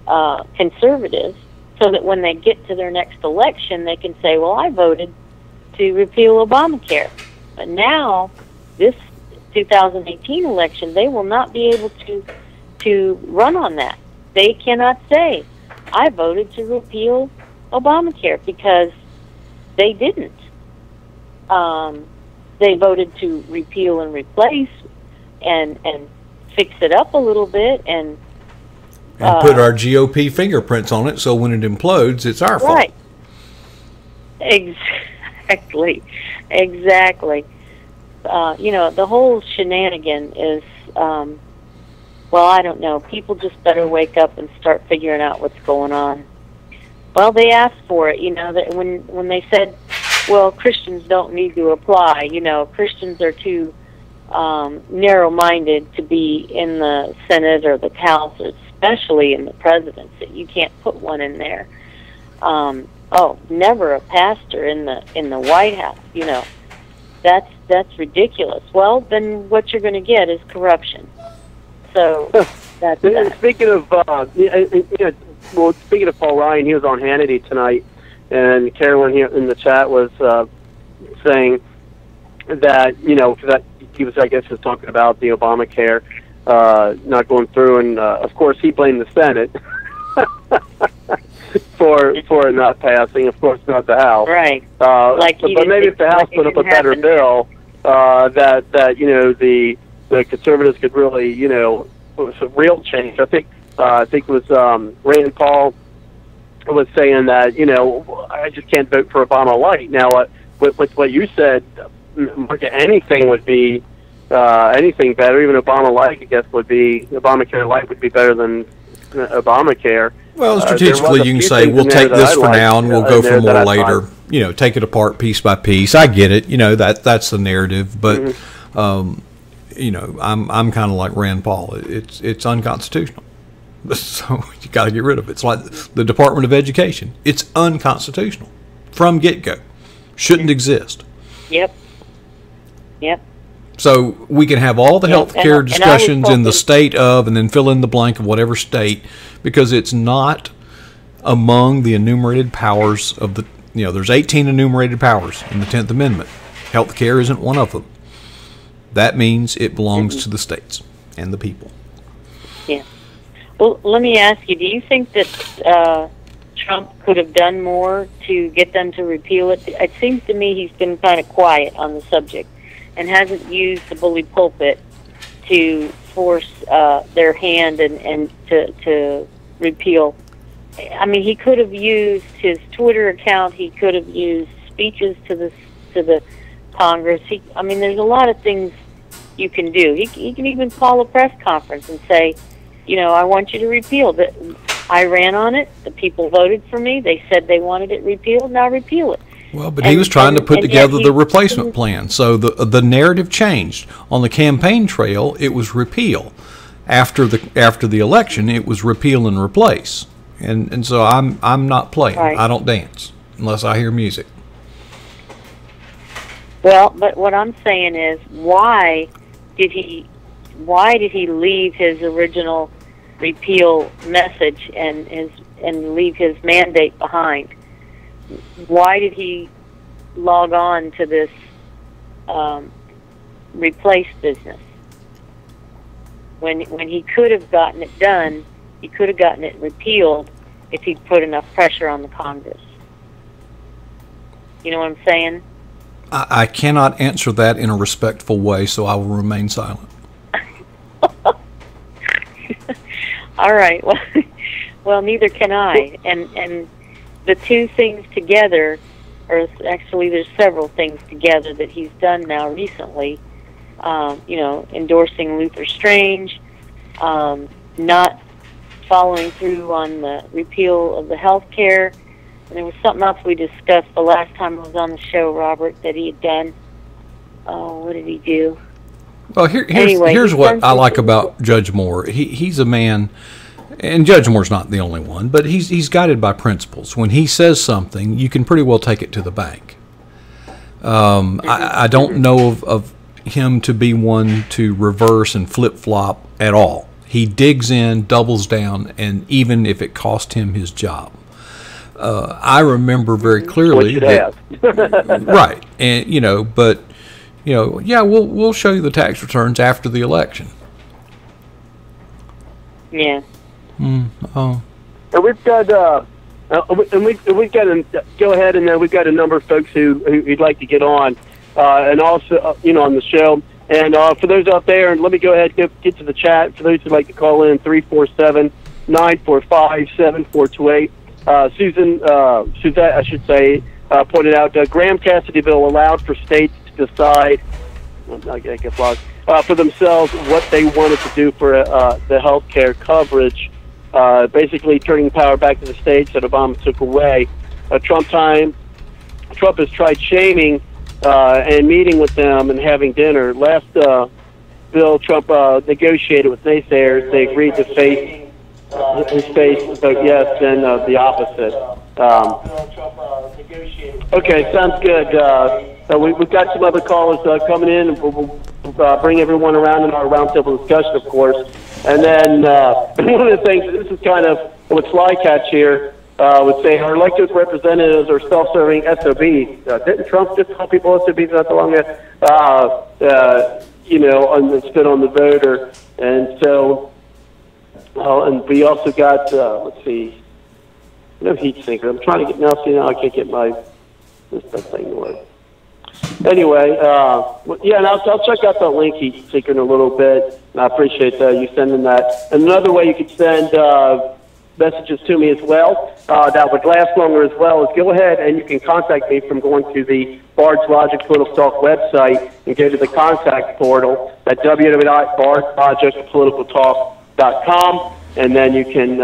conservatives, so that when they get to their next election, they can say, well, I voted to repeal Obamacare. But now, this 2018 election, they will not be able to run on that. They cannot say, I voted to repeal Obamacare, because they didn't. They voted to repeal and replace and fix it up a little bit and put our GOP fingerprints on it, so when it implodes, it's our fault. Right. Exactly. The whole shenanigan is, I don't know. People just better wake up and start figuring out what's going on. Well, they asked for it, that when they said, well, Christians don't need to apply, Christians are too narrow-minded to be in the Senate or the House, especially in the presidency. You can't put one in there. Never a pastor in the White House. That's ridiculous. Well, then what you're going to get is corruption. So that's that. Speaking of speaking of Paul Ryan, he was on Hannity tonight, and Carolyn here in the chat was saying that that he was, I guess, was talking about the Obamacare not going through, and of course he blamed the Senate for it not passing. Of course, not the House. Right. But maybe if the House put up a better bill, that the conservatives could really some real change. I think it was Rand Paul was saying that I just can't vote for Obama light. Now, with what you said, anything would be anything better. Even Obama light, I guess, would be Obamacare light would be better than Obamacare. Well, strategically, you can say we'll take this for now and we'll go for more later. Take it apart piece by piece. I get it. That's the narrative, but I'm kind of like Rand Paul. It's unconstitutional. So you got to get rid of it. It's like the Department of Education. It's unconstitutional from get-go. Shouldn't exist. Yep. So we can have all the health care discussions in the state of, and then fill in the blank of whatever state, because it's not among the enumerated powers of the, there's 18 enumerated powers in the 10th Amendment. Health care isn't one of them. That means it belongs to the states. and the people. Yeah. Well, let me ask you, do you think that Trump could have done more to get them to repeal it? It seems to me he's been kind of quiet on the subject and hasn't used the bully pulpit to force their hand and to repeal. I mean, he could have used his Twitter account. He could have used speeches to the Congress. I mean, there's a lot of things you can do. He can even call a press conference and say, you know, I want you to repeal that. I ran on it. The people voted for me. They said they wanted it repealed. Now repeal it. Well, but he was trying to put together the replacement plan. So the narrative changed. On the campaign trail, it was repeal. After the election, it was repeal and replace. And so I'm not playing. Right. I don't dance unless I hear music. Well, but what I'm saying is, why did he leave his original repeal message and leave his mandate behind? Why did he log on to this replace business when he could have gotten it done? He could have gotten it repealed if he'd put enough pressure on the Congress. You know what I'm saying? I cannot answer that in a respectful way, so I will remain silent. All right. Well, neither can I. And the two things together, or actually there's several things together that he's done now recently, you know, endorsing Luther Strange, not following through on the repeal of the health care. And there was something else we discussed the last time I was on the show, Robert, that he had done. Oh, what did he do? Well, here's what I like about Judge Moore. He's a man, and Judge Moore's not the only one, but he's guided by principles. When he says something, you can pretty well take it to the bank. I don't know of him to be one to reverse and flip-flop at all. He digs in, doubles down, and even if it cost him his job. I remember very clearly that, right, and but yeah, we'll show you the tax returns after the election. Yeah. And we've got we've got go ahead, and then we've got a number of folks who'd like to get on, and also on the show. And for those out there, let me go ahead and get to the chat. For those who'd like to call in, 347-945-7428. Suzette, I should say, pointed out Graham Cassidy bill allowed for states to decide, I guess, for themselves what they wanted to do for the health care coverage, basically turning power back to the states that Obama took away. Trump has tried shaming and meeting with them and having dinner. Last bill Trump negotiated with naysayers. They agreed to face his face vote yes, then the opposite. Okay, sounds good. We've got some other callers coming in, and we'll bring everyone around in our roundtable discussion, of course. And then one of the things, this is kind of what Slycatch here would say, our elected representatives are self-serving SOBs. Didn't Trump just call people SOBs not so long ago? And spit on the voter. And so, and we also got, let's see, no heat sinker. I'm trying to get, now I can't get this thing to work. Anyway, yeah, and I'll check out that link heat sinker in a little bit. And I appreciate you sending that. And another way you could send messages to me as well, that would last longer as well, is go ahead and you can contact me from going to the Bard's Logic Political Talk website and go to the contact portal at www.bardslogicpoliticaltalk.com, and then you can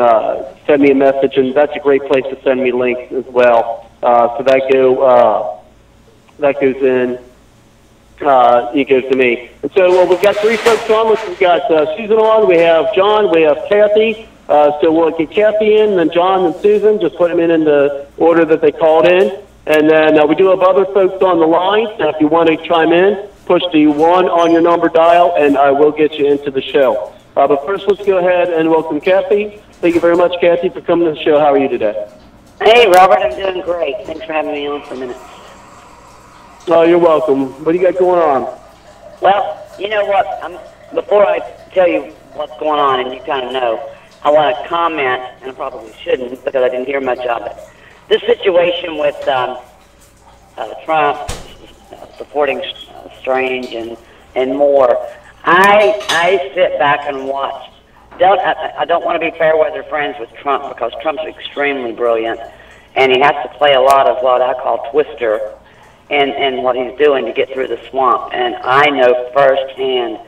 send me a message, and that's a great place to send me links as well. So that goes in. It goes to me. And so we've got three folks on. We've got Susan on. We have John. We have Kathy. So we'll get Kathy in, then John and Susan. Just put them in the order that they called in. And then we do have other folks on the line. Now, if you want to chime in, push the 1 on your number dial, and I will get you into the show. But first, let's go ahead and welcome Kathy. Thank you very much, Kathy, for coming to the show. How are you today? Hey, Robert. I'm doing great. Thanks for having me on for a minute. Oh, you're welcome. What do you got going on? Well, you know what? before I tell you what's going on, and you kind of know, I want to comment, and I probably shouldn't because I didn't hear much of it. This situation with Trump supporting Strange and more, I sit back and watch. I don't want to be fair weather friends with Trump because Trump's extremely brilliant, and he has to play a lot of what I call twister in what he's doing to get through the swamp. And I know firsthand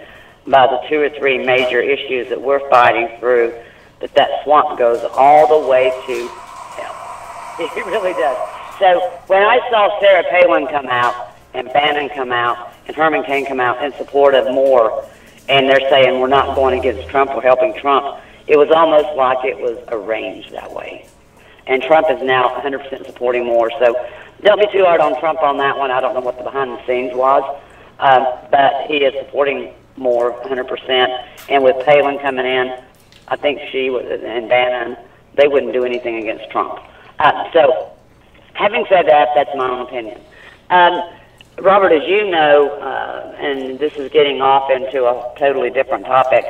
by the 2 or 3 major issues that we're fighting through that swamp goes all the way to hell. It really does. So when I saw Sarah Palin come out and Bannon come out and Herman Cain come out in support of Moore, and they're saying we're not going against Trump, we're helping Trump, it was almost like it was arranged that way. And Trump is now 100% supporting Moore. So don't be too hard on Trump on that one. I don't know what the behind the scenes was, but he is supporting Moore 100%. And with Palin coming in, I think she was, and Bannon, they wouldn't do anything against Trump. So having said that, that's my own opinion. Robert, as you know, and this is getting off into a totally different topic,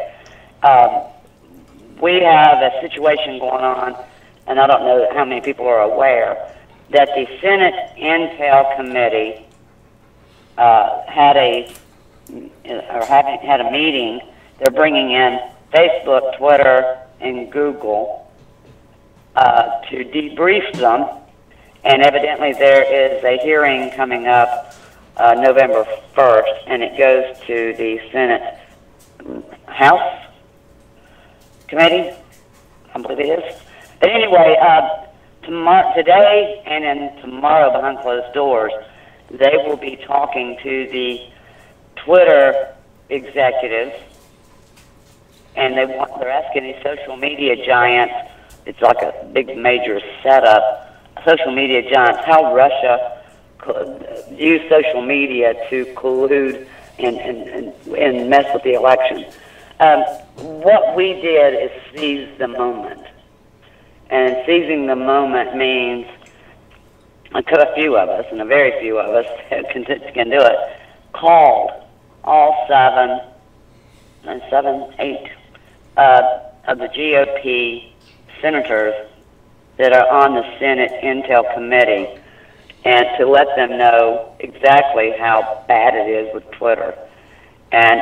we have a situation going on, and I don't know how many people are aware, that the Senate Intel Committee had a meeting. They're bringing in Facebook, Twitter, and Google to debrief them, and evidently there is a hearing coming up November 1st, and it goes to the Senate House Committee, I believe it is. But anyway, today and then tomorrow behind closed doors, they will be talking to the Twitter executives, and they're asking these social media giants, it's like a big major setup, social media giants, how Russia could use social media to collude and mess with the election. What we did is seize the moment. And seizing the moment means a few of us, and a very few of us can do it, called all 8 of the GOP senators that are on the Senate Intel Committee, and to let them know exactly how bad it is with Twitter. And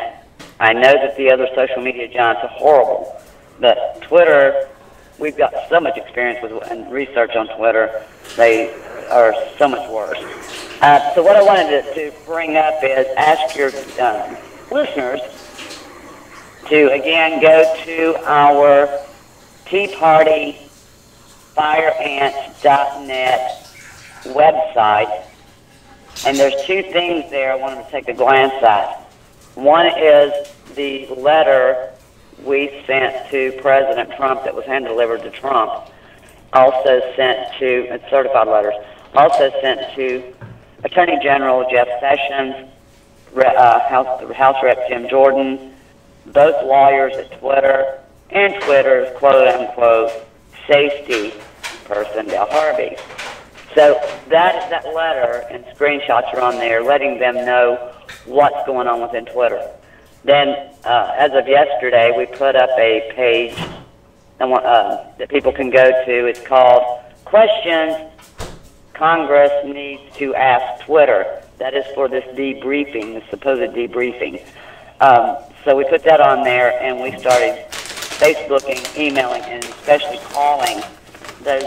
I know that the other social media giants are horrible, but Twitter, we've got so much experience with and research on Twitter, they are so much worse. So what I wanted to bring up is ask your listeners to, again, go to our Tea Party FireAnt.net website, and there's 2 things there I wanted to take a glance at. One is the letter we sent to President Trump that was hand-delivered to Trump, also sent to, certified letters, also sent to Attorney General Jeff Sessions, House Rep Jim Jordan, both lawyers at Twitter, and Twitter's quote-unquote safety person, Del Harvey. So that letter and screenshots are on there letting them know what's going on within Twitter. Then, as of yesterday, we put up a page that people can go to. It's called Questions Congress Needs to Ask Twitter. That is for this debriefing, the supposed debriefing. So we put that on there, and we started Facebooking, emailing, and especially calling those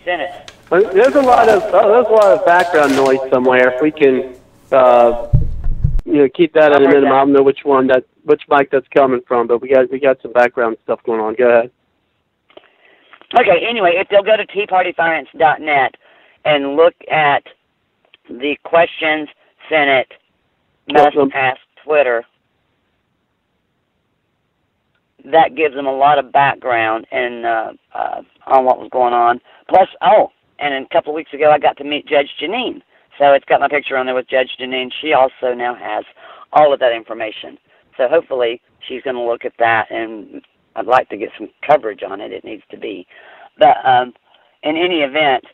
Senate. There's a lot of background noise somewhere. If we can, keep that at a minimum. I don't know which mic that's coming from, but we got some background stuff going on. Go ahead. Okay. Anyway, if they'll go to TeaPartyFinance.net and look at the questions Senate must ask Twitter, that gives them a lot of background and on what was going on. Plus, and a couple of weeks ago, I got to meet Judge Janine. So it's got my picture on there with Judge Janine. She also now has all of that information. So hopefully she's going to look at that, and I'd like to get some coverage on it. It needs to be. But in any event,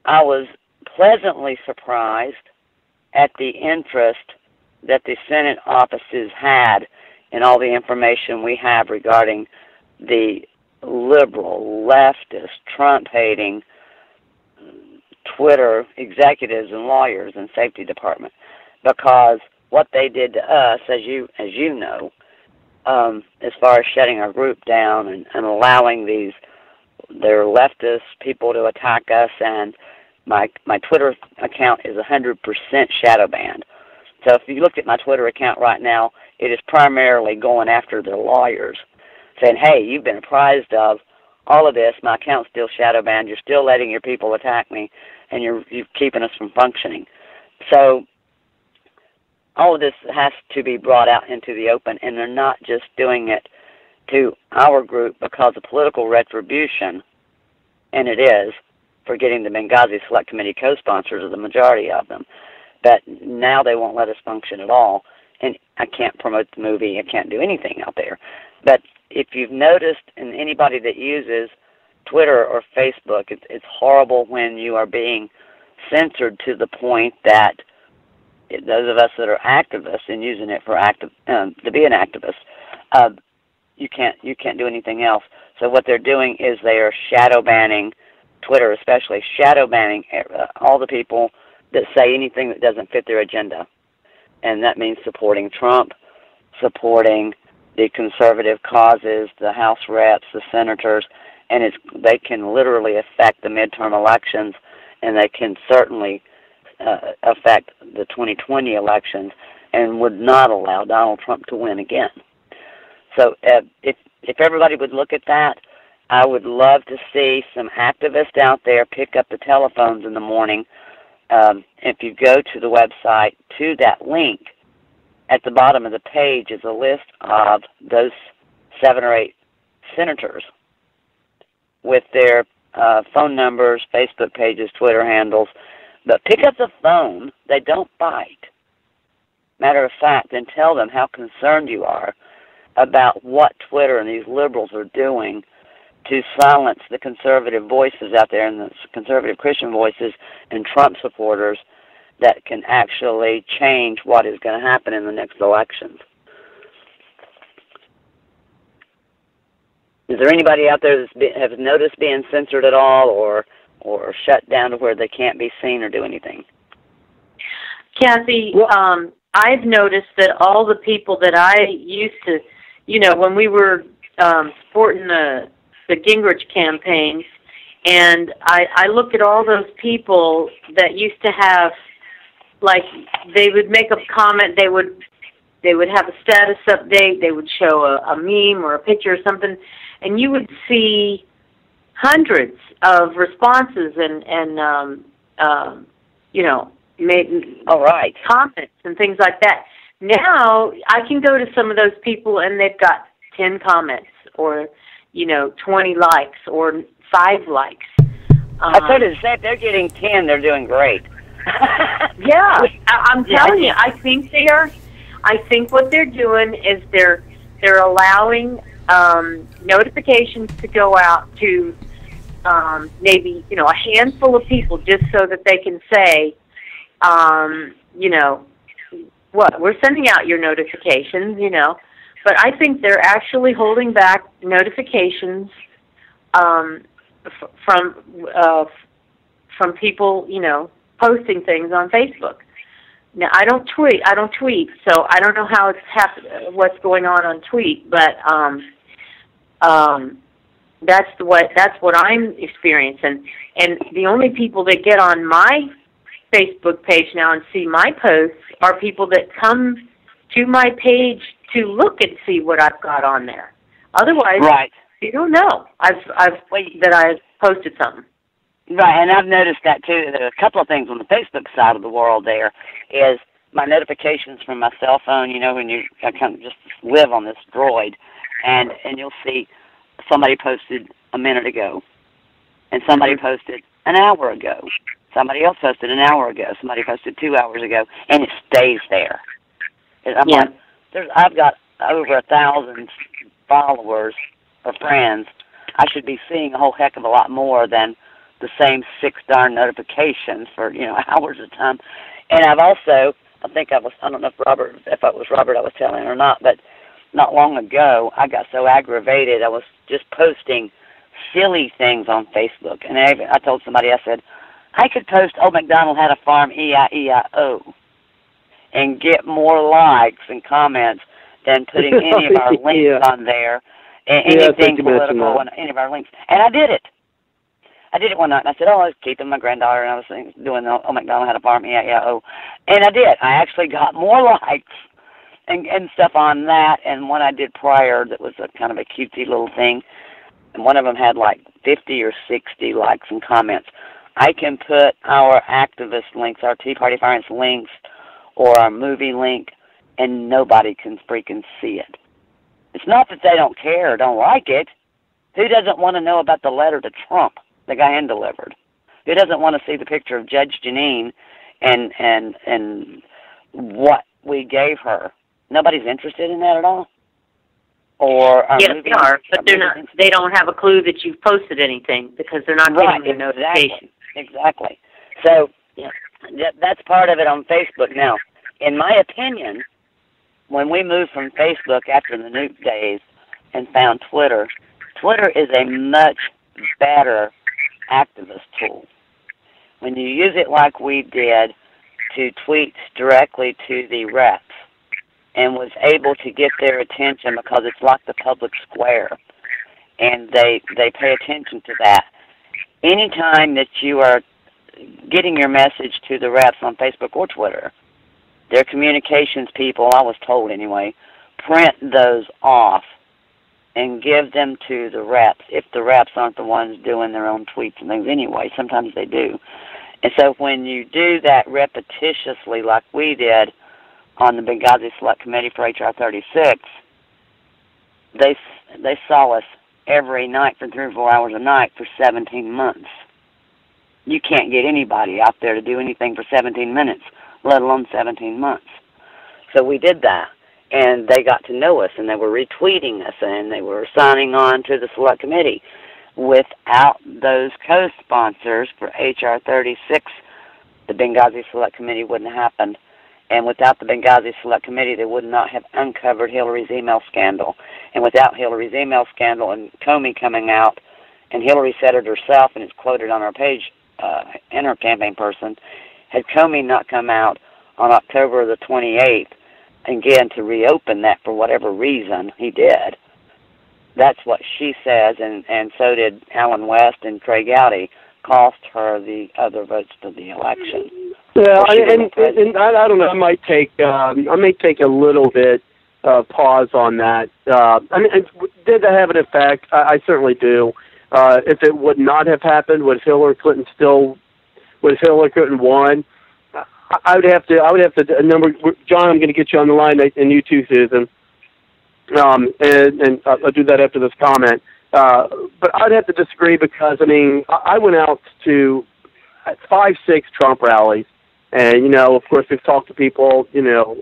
I was pleasantly surprised at the interest that the Senate offices had and all the information we have regarding the liberal, leftist, Trump-hating Twitter executives and lawyers and safety department, because what they did to us, as you know, as far as shutting our group down and allowing their leftist people to attack us, and my Twitter account is 100% shadow banned. So if you look at my Twitter account right now, it is primarily going after their lawyers, saying, hey, you've been apprised of all of this, my account's still shadow banned, you're still letting your people attack me, and you're keeping us from functioning. So all of this has to be brought out into the open, and they're not just doing it to our group because of political retribution, and it is, for getting the Benghazi Select Committee co-sponsors, or the majority of them. But now they won't let us function at all, and I can't promote the movie, I can't do anything out there. But if you've noticed, and anybody that uses Twitter or Facebook, it's horrible when you are being censored to the point that those of us that are activists and using it for to be an activist, you can't do anything else. So what they're doing is they are shadow banning Twitter, especially shadow banning all the people that say anything that doesn't fit their agenda, and that means supporting Trump, supporting the conservative causes, the House reps, the senators, and they can literally affect the midterm elections, and they can certainly affect the 2020 elections, and would not allow Donald Trump to win again. So if everybody would look at that, I would love to see some activists out there pick up the telephones in the morning. If you go to the website, to that link, at the bottom of the page is a list of those 7 or 8 senators with their phone numbers, Facebook pages, Twitter handles. But pick up the phone. They don't bite. Matter of fact, and tell them how concerned you are about what Twitter and these liberals are doing to silence the conservative voices out there, and the conservative Christian voices and Trump supporters that can actually change what is going to happen in the next elections. Is there anybody out there that has noticed being censored at all, or shut down to where they can't be seen or do anything? Kathy, I've noticed that all the people that I used to, when we were supporting the Gingrich campaign, and I look at all those people that used to have, like, they would make a comment, they would have a status update, they would show a meme or a picture or something, and you would see hundreds of responses and made comments and things like that. Now I can go to some of those people and they've got 10 comments or 20 likes or 5 likes. I told you to say if they're getting 10, they're doing great. Yeah, I'm telling you, I think they are. I think what they're doing is they're allowing notifications to go out to maybe a handful of people, just so that they can say, we're sending out your notifications, But I think they're actually holding back notifications from people, posting things on Facebook. Now I don't tweet, so I don't know how it's what's going on tweet, but that's what I'm experiencing. And the only people that get on my Facebook page now and see my posts are people that come to my page to look and see what I've got on there. Otherwise, right, you don't know that I've posted something. Right, and I've noticed that too. There are a couple of things on the Facebook side of the world. There is my notifications from my cell phone. When I kind of just live on this droid, and you'll see somebody posted a minute ago, and somebody posted an hour ago. Somebody else posted an hour ago. Somebody posted 2 hours ago, and it stays there. I'm like, I've got over 1,000 followers or friends. I should be seeing a whole heck of a lot more than the same 6 darn notifications for hours at a time. And I've also I don't know if it was Robert I was telling or not, but not long ago, I got so aggravated, I was just posting silly things on Facebook. And I told somebody, I said, I could post Old MacDonald had a farm, E-I-E-I-O, and get more likes and comments than putting any of our links on there, anything political, and any of our links. And I did it. I did it one night, and I said, I was keeping my granddaughter, and I was doing the Old MacDonald had a farm, E-I-E-I-O. And I did. I actually got more likes and stuff on that, and one I did prior that was a kind of a cutesy little thing, and one of them had like 50 or 60 likes and comments. I can put our activist links, our Tea Party Finance links, or our movie link, and nobody can freaking see it. It's not that they don't care or don't like it. Who doesn't want to know about the letter to Trump that got hand delivered? Who doesn't want to see the picture of Judge Jeanine and what we gave her? Nobody's interested in that at all. Or yes, they are, but they're not. They don't have a clue that you've posted anything because they're not getting the notification. Exactly. So that's part of it on Facebook. Now, in my opinion, when we moved from Facebook after the nuke days and found Twitter, Twitter is a much better activist tool. When you use it like we did to tweet directly to the reps and was able to get their attention because it's like the public square, and they pay attention to that. Anytime that you are getting your message to the reps on Facebook or Twitter, their communications people, I was told anyway, print those off and give them to the reps if the reps aren't the ones doing their own tweets and things anyway. Sometimes they do. And so when you do that repetitiously like we did on the Benghazi Select Committee for H.R. 36, they saw us every night for 3 or 4 hours a night for 17 months. You can't get anybody out there to do anything for 17 minutes, let alone 17 months. So we did that, and they got to know us, and they were retweeting us, and they were signing on to the Select Committee. Without those co-sponsors for H.R. 36, the Benghazi Select Committee wouldn't have happened. And without the Benghazi Select Committee, they would not have uncovered Hillary's email scandal. And without Hillary's email scandal and Comey coming out, and Hillary said it herself, and it's quoted on her page, in her campaign person, had Comey not come out on October the 28th, again, to reopen that for whatever reason he did, that's what she says, and so did Alan West and Craig Gowdy, cost her the other votes for the election. Yeah, and I don't know. I might take a little bit pause on that. I mean, did that have an effect? I certainly do. If it would not have happened, would Hillary Clinton won? I would have to number John. I'm going to get you on the line, and you too, Susan. And I'll do that after this comment. But I'd have to disagree because, I mean, I went out to 5-6 Trump rallies. And, of course, we've talked to people,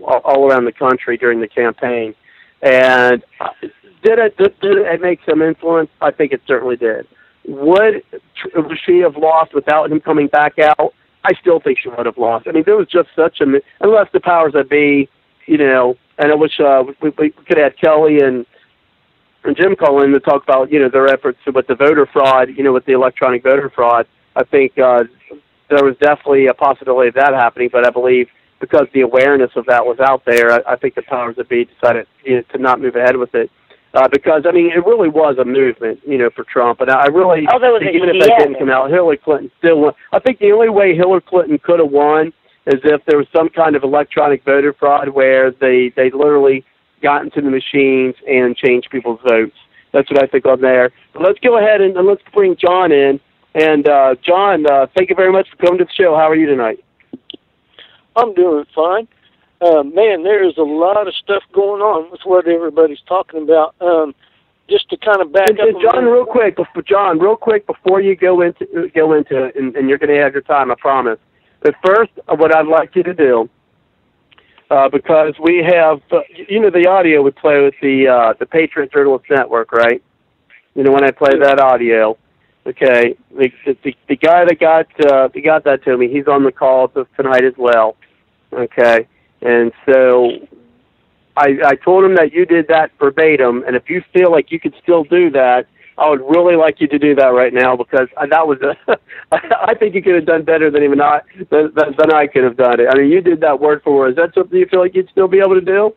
all around the country during the campaign. And did it make some influence? I think it certainly did. Would she have lost without him coming back out? I still think she would have lost. I mean, there was just such unless the powers that be, and I wish we could have had Kelly and Jim Cullen to talk about, their efforts with the voter fraud, with the electronic voter fraud. I think there was definitely a possibility of that happening, but I believe because the awareness of that was out there, I think the powers that be decided to not move ahead with it. Because, I mean, it really was a movement, for Trump. And I really think even if that didn't come out, Hillary Clinton still won. I think the only way Hillary Clinton could have won is if there was some kind of electronic voter fraud where they literally got into the machines and changed people's votes. That's what I think on there. But let's go ahead and let's bring John in. And, John, thank you very much for coming to the show. How are you tonight? I'm doing fine. Man, there is a lot of stuff going on with what everybody's talking about. Just to kind of back up. John, real quick, before you go into it, and you're going to have your time, I promise. But first, what I'd like you to do, because we have, the audio we play with the Patriot Journalist Network, right? When I play that audio. Okay, the guy that got that to me, he's on the call tonight as well. Okay, And so I told him that you did that verbatim, and if you feel like you could still do that, I would really like you to do that right now, because that was I think you could have done better than even than I could have done it. I mean, you did that word for word. Is that something you feel like you'd still be able to do?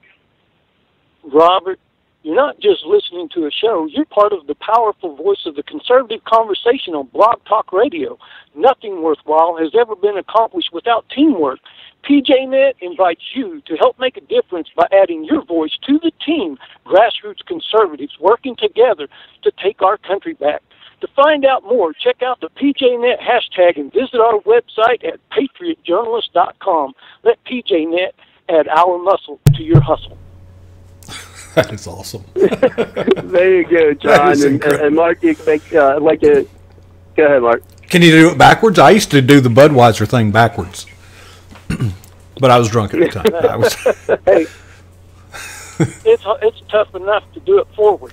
Robert, you're not just listening to a show. You're part of the powerful voice of the conservative conversation on Blog Talk Radio. Nothing worthwhile has ever been accomplished without teamwork. PJNET invites you to help make a difference by adding your voice to the team, grassroots conservatives working together to take our country back. To find out more, check out the PJNet hashtag and visit our website at patriotjournalist.com. Let PJNet add our muscle to your hustle. That is awesome. There you go, John. And Mark, you think, like to go ahead, Mark. Can you do it backwards? I used to do the Budweiser thing backwards, but I was drunk at the time. Hey, it's tough enough to do it forward.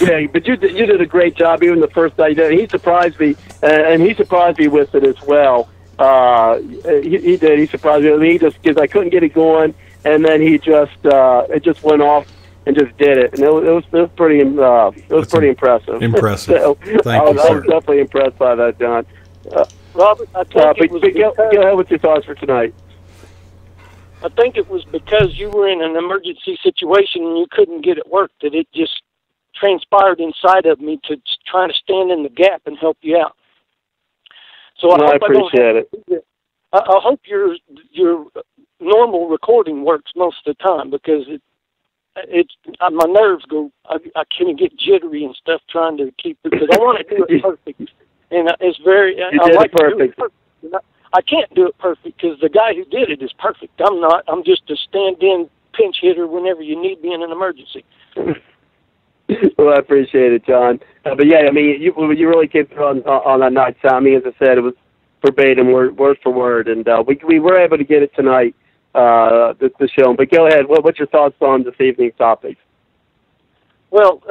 Yeah, but you did a great job even the first night. He surprised me, and he surprised me with it as well. He did. He surprised me. I mean, because I couldn't get it going, and then he just it just went off and just did it, and it was pretty impressive. Impressive. So, Thank you, sir. I was definitely impressed by that, John. Robert, I think it was go ahead with your thoughts for tonight. I think it was because you were in an emergency situation and you couldn't get it worked that it just transpired inside of me to try to stand in the gap and help you out. So I appreciate it. I hope your normal recording works most of the time, because my nerves go. I can get jittery and stuff trying to keep it, because I want to do it perfect. And it's very. You did it perfect. I can't do it perfect because the guy who did it is perfect. I'm not. I'm just a stand-in pinch hitter whenever you need me in an emergency. Well, I appreciate it, John. But yeah, I mean, you really came through on that night. So, I mean, as I said, it was verbatim, word for word, and we were able to get it tonight, the show. But go ahead. What's your thoughts on this evening's topics? Well,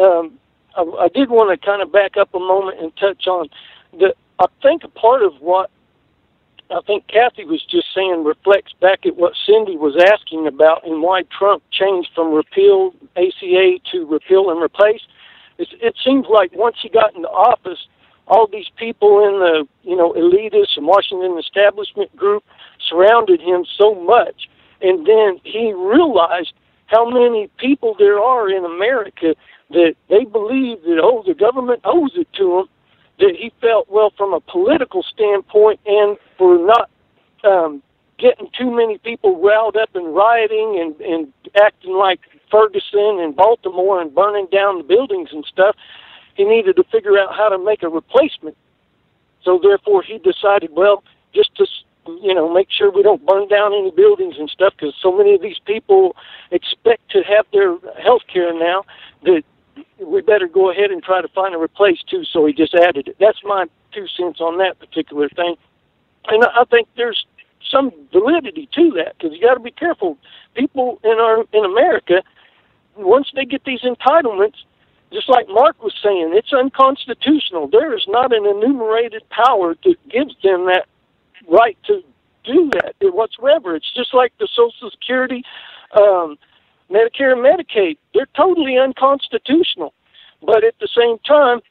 I did want to kind of back up a moment and touch on I think a part of what I think Kathy was just saying reflects back at what Cindy was asking about, and why Trump changed from repeal ACA to repeal and replace. It seems like once he got into office, all these people in the elitist and Washington establishment group surrounded him so much, and then he realized how many people there are in America that they believe that the government owes it to them. That he felt, well, from a political standpoint, and for not getting too many people riled up and rioting and acting like Ferguson and Baltimore and burning down the buildings and stuff, he needed to figure out how to make a replacement. So therefore he decided, well, just to make sure we don't burn down any buildings and stuff, because so many of these people expect to have their health care now that we better go ahead and try to find a replace too. So he just added it. That's my 2 cents on that particular thing. And I think there's some validity to that, because you got to be careful. People in America, once they get these entitlements, just like Mark was saying, it's unconstitutional. There is not an enumerated power that gives them that right to do that whatsoever. It's just like the Social Security, Medicare and Medicaid. They're totally unconstitutional. But at the same time,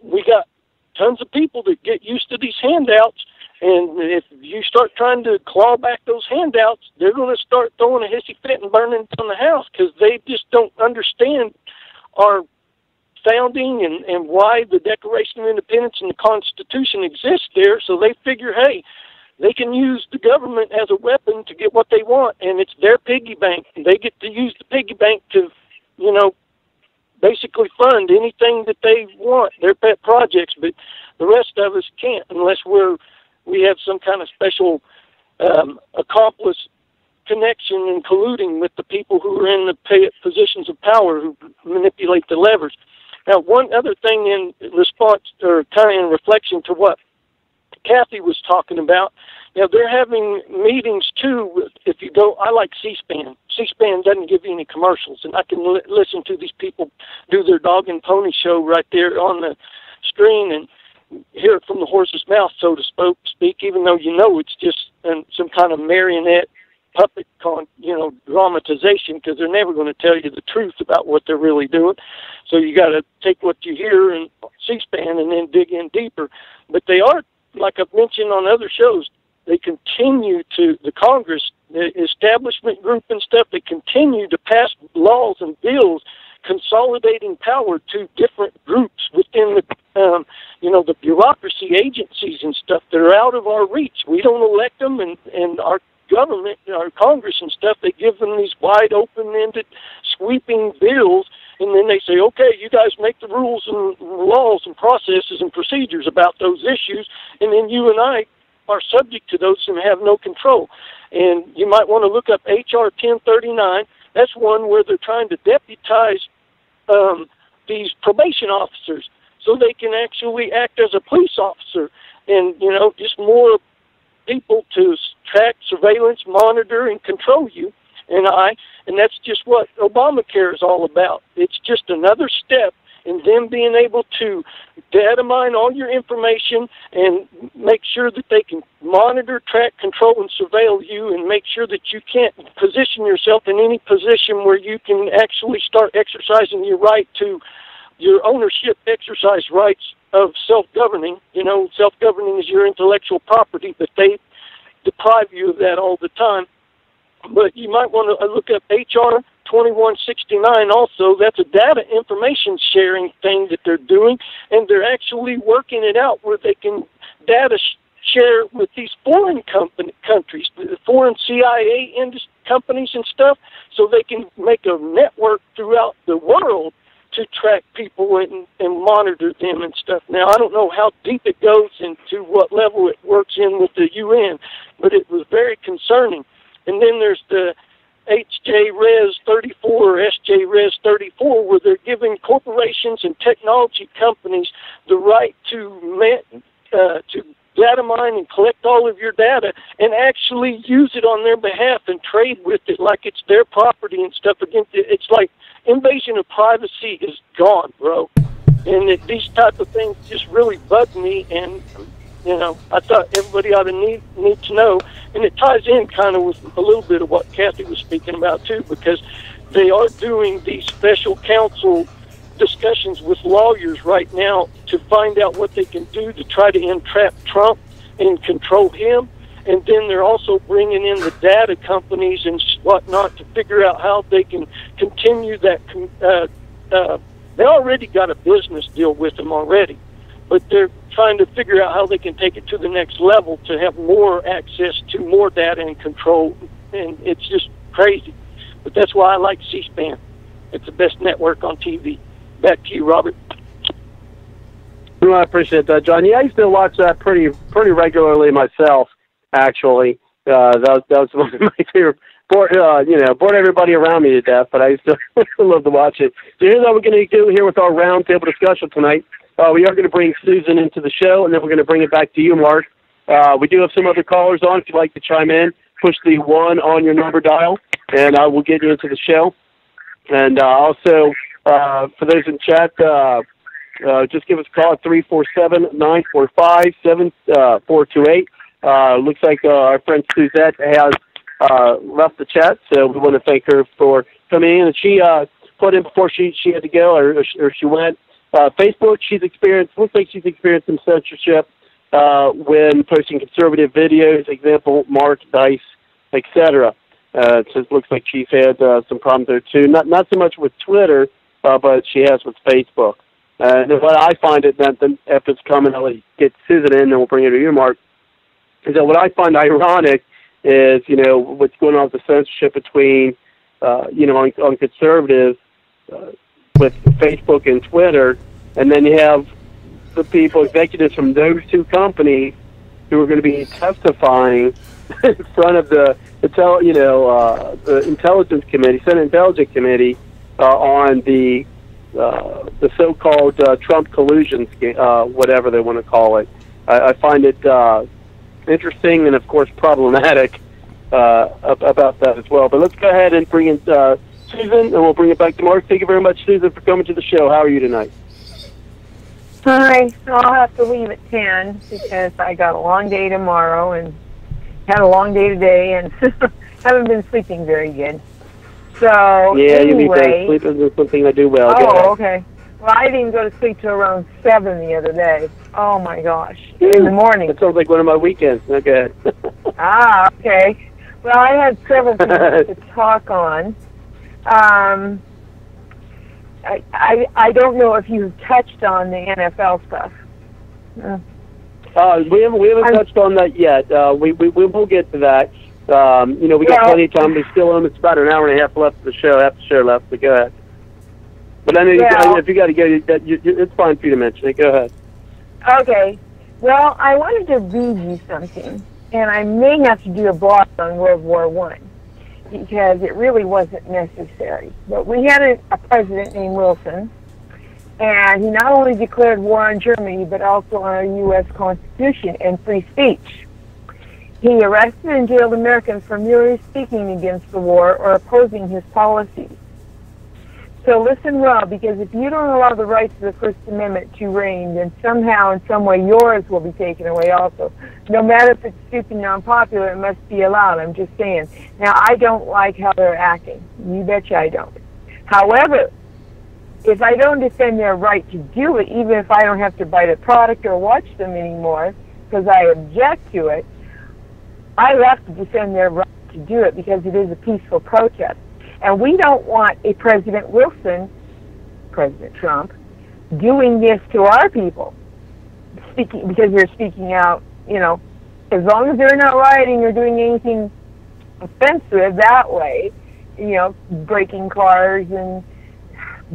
we got tons of people that get used to these handouts, and if you start trying to claw back those handouts, they're going to start throwing a hissy fit and burning down the house, because they just don't understand our founding and why the Declaration of Independence and the Constitution exists there. So they figure, hey, they can use the government as a weapon to get what they want, and it's their piggy bank. They get to use the piggy bank to, basically fund anything that they want, their pet projects, but the rest of us can't unless we have some kind of special accomplice connection and colluding with the people who are in the positions of power who manipulate the levers. Now, one other thing in response, or kind of in reflection to what Kathy was talking about, now they're having meetings too. If you go, I like C-SPAN. C-SPAN doesn't give you any commercials, and I can listen to these people do their dog and pony show right there on the screen, and hear it from the horse's mouth, so to speak, even though you know it's just some kind of marionette puppet dramatization, because they're never going to tell you the truth about what they're really doing. So you got to take what you hear in C-SPAN and then dig in deeper. But they are, like I've mentioned on other shows, they continue to, the Congress, the establishment group and stuff, they continue to pass laws and bills consolidating power to different groups within the bureaucracy agencies and stuff that are out of our reach. We don't elect them, and our government, our Congress and stuff, they give them these wide open-ended sweeping bills, and then they say, okay, you guys make the rules and laws and processes and procedures about those issues, and then you and I are subject to those and have no control. And you might want to look up H.R. 1039. That's one where they're trying to deputize these probation officers so they can actually act as a police officer, and, just more people to track, surveillance, monitor, and control you and that's just what Obamacare is all about. It's just another step in them being able to data mine all your information and make sure that they can monitor, track, control, and surveil you, and make sure that you can't position yourself in any position where you can actually start exercising your right to your ownership exercise rights of self-governing. Self-governing is your intellectual property, but they deprive you of that all the time. But you might want to look up H.R. 2169 also. That's a data information sharing thing that they're doing, and they're actually working it out where they can data share with these foreign countries, the foreign CIA companies and stuff, so they can make a network throughout the world to track people and monitor them and stuff. Now, I don't know how deep it goes and to what level it works in with the UN, but it was very concerning. And then there's the HJ-Res 34 or SJ-Res 34, where they're giving corporations and technology companies the right to data mine and collect all of your data and actually use it on their behalf and trade with it like it's their property and stuff. It's like invasion of privacy is gone, bro. And these type of things just really bug me, and I thought everybody ought to need to know. And it ties in kind of with a little bit of what Kathy was speaking about, too, because they are doing these special counsel discussions with lawyers right now to find out what they can do to try to entrap Trump and control him. And then they're also bringing in the data companies and whatnot to figure out how they can continue that. They already got a business deal with them already, but they're trying to figure out how they can take it to the next level to have more access to more data and control, and it's just crazy. But that's why I like C-SPAN. It's the best network on TV. Back to you, Robert. Well, I appreciate that, John. Yeah, I used to watch that pretty regularly myself, actually. That was one of my favorite. Bored everybody around me to death, but I used to love to watch it. So here's what we're going to do here with our roundtable discussion tonight. We are going to bring Susan into the show, and then we're going to bring it back to you, Mark. We do have some other callers on. If you'd like to chime in, push the 1 on your number dial, and we'll get you into the show. And also, for those in chat, just give us a call at 347-945-7428. Looks like our friend Suzette has left the chat, so we want to thank her for coming in. And she put in before she had to go, or she went. Facebook, looks like she's experienced some censorship when posting conservative videos, example, Mark, Dice, etc. So it looks like she's had some problems there too. Not so much with Twitter, but she has with Facebook. And what I find it, then after it's coming, I'll get Susan in, and we'll bring it to you, Mark, is that what I find ironic is, what's going on with the censorship between, on conservatives, with Facebook and Twitter, and then you have the executives from those two companies who are going to be testifying in front of the Intelligence Committee, Senate Intelligence Committee, on the so-called Trump collusion, whatever they want to call it. I find it interesting and, of course, problematic about that as well. But let's go ahead and bring in Susan, and we'll bring it back to Mark. Thank you very much, Susan, for coming to the show. How are you tonight? Hi. So I'll have to leave at 10 because I got a long day tomorrow and had a long day today and haven't been sleeping very good. So Yeah, anyway, sleep isn't something I do well. Oh, okay. Well, I didn't go to sleep till around 7 the other day. Oh my gosh! In the morning. That sounds like one of my weekends. Okay. Okay. Well, I had several things to talk on. I don't know if you've touched on the NFL stuff. We haven't touched on that yet. We will get to that. We got plenty of time. We still on. It's about an hour and a half left of the show. Half the show left. So go ahead. But I know if you got to go, it's fine for you to mention it. Go ahead. Okay. Well, I wanted to read you something, and I may have to do a blog on World War I because it really wasn't necessary. But we had a president named Wilson, and he not only declared war on Germany, but also on our U.S. Constitution and free speech. He arrested and jailed Americans for merely speaking against the war or opposing his policies. So listen well, because if you don't allow the rights of the First Amendment to reign, then somehow, in some way, yours will be taken away also. No matter if it's stupid and unpopular, it must be allowed. I'm just saying. Now, I don't like how they're acting. You betcha I don't. However, if I don't defend their right to do it, even if I don't have to buy the product or watch them anymore, because I object to it, I have to defend their right to do it because it is a peaceful protest. And we don't want a President Wilson, President Trump, doing this to our people, because they're speaking out, as long as they're not rioting or doing anything offensive that way, breaking cars and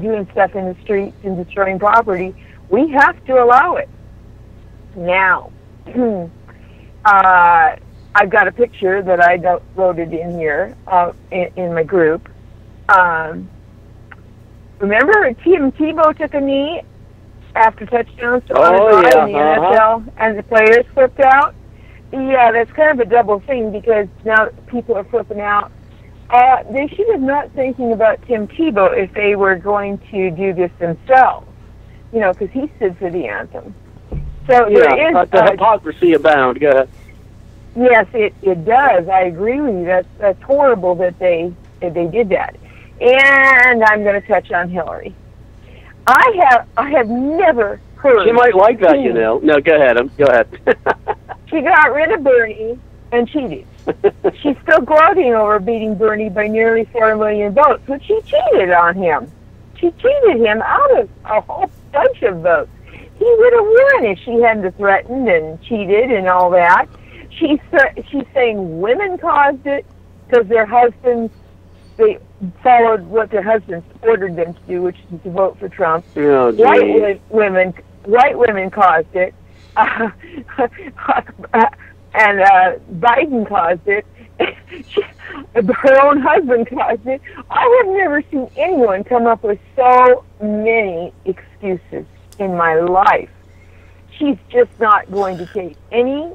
doing stuff in the streets and destroying property, we have to allow it. Now, I've got a picture that I loaded in here in my group. Remember Tim Tebow took a knee after touchdowns in the NFL, and the players flipped out? Yeah, that's kind of a double thing because now people are flipping out. They should have not thinking about Tim Tebow if they were going to do this themselves, because he stood for the anthem. So there is the hypocrisy abound. Go ahead. Yes, it does. I agree with you. That's horrible that they did that. And I'm going to touch on Hillary. I have never heard. She might like that, No, go ahead. Go ahead. She got rid of Bernie and cheated. She's still gloating over beating Bernie by nearly 4 million votes, but she cheated on him. She cheated him out of a whole bunch of votes. He would have won if she hadn't threatened and cheated and all that. She's saying women caused it because their husbands, they followed what their husbands ordered them to do, which is to vote for Trump. Oh, white women caused it, and Biden caused it. Her own husband caused it. I have never seen anyone come up with so many excuses in my life. She's just not going to take any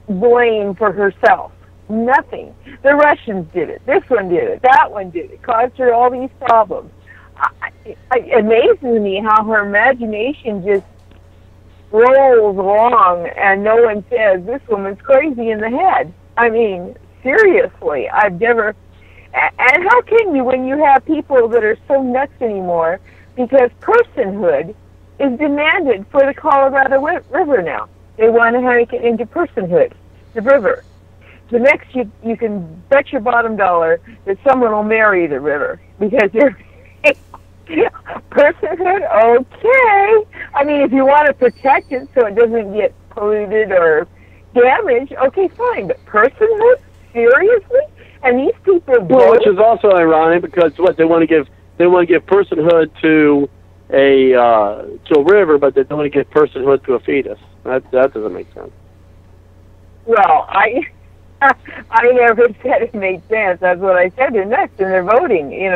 blame for herself. Nothing. The Russians did it. This one did it. That one did it. Caused her all these problems. It amazes me how her imagination just rolls along and no one says, this woman's crazy in the head. I mean, seriously, I've never... And how can you when you have people that are so nuts anymore? Because personhood is demanded for the Colorado River now. They want to make it into personhood, the river. The next, you can bet your bottom dollar that someone will marry the river because you're personhood. Okay, I mean, if you want to protect it so it doesn't get polluted or damaged, okay, fine. But personhood, seriously? And these people, which is also ironic because they want to give personhood to a river, but they don't want to give personhood to a fetus. That doesn't make sense. Well, I never said it made sense. That's what I said. They're nuts and they're voting, and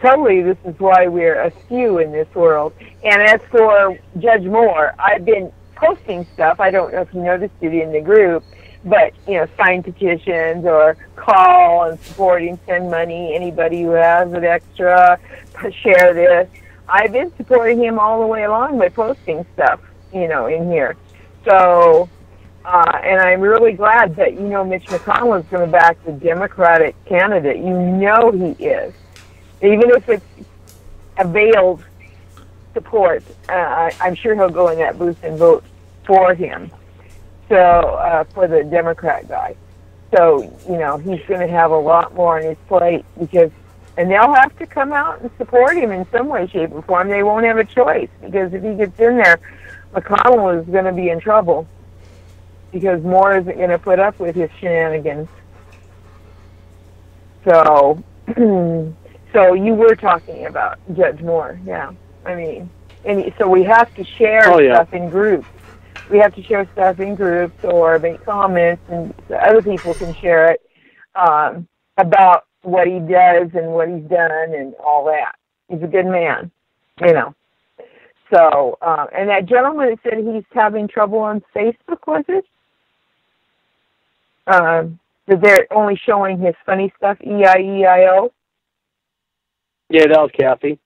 this is why we're askew in this world. And as for Judge Moore, I've been posting stuff. I don't know if you noticed it in the group, but, sign petitions or call and support him, send money, anybody who has it extra, share this. I've been supporting him all the way along by posting stuff, in here. So, and I'm really glad that, Mitch McConnell is going to back the Democratic candidate. He is. Even if it's a veiled support, I'm sure he'll go in that booth and vote for him. So, for the Democrat guy. So, he's going to have a lot more on his plate and they'll have to come out and support him in some way, shape, or form. They won't have a choice, because if he gets in there, McConnell is going to be in trouble, because Moore isn't going to put up with his shenanigans. So, so you were talking about Judge Moore, yeah. So we have to share stuff in groups. We have to share stuff in groups or make comments, and so other people can share it about what he does and what he's done and all that. He's a good man, So, and that gentleman that said he's having trouble on Facebook, was it? That they're only showing his funny stuff, E-I-E-I-O? Yeah, that was Kathy.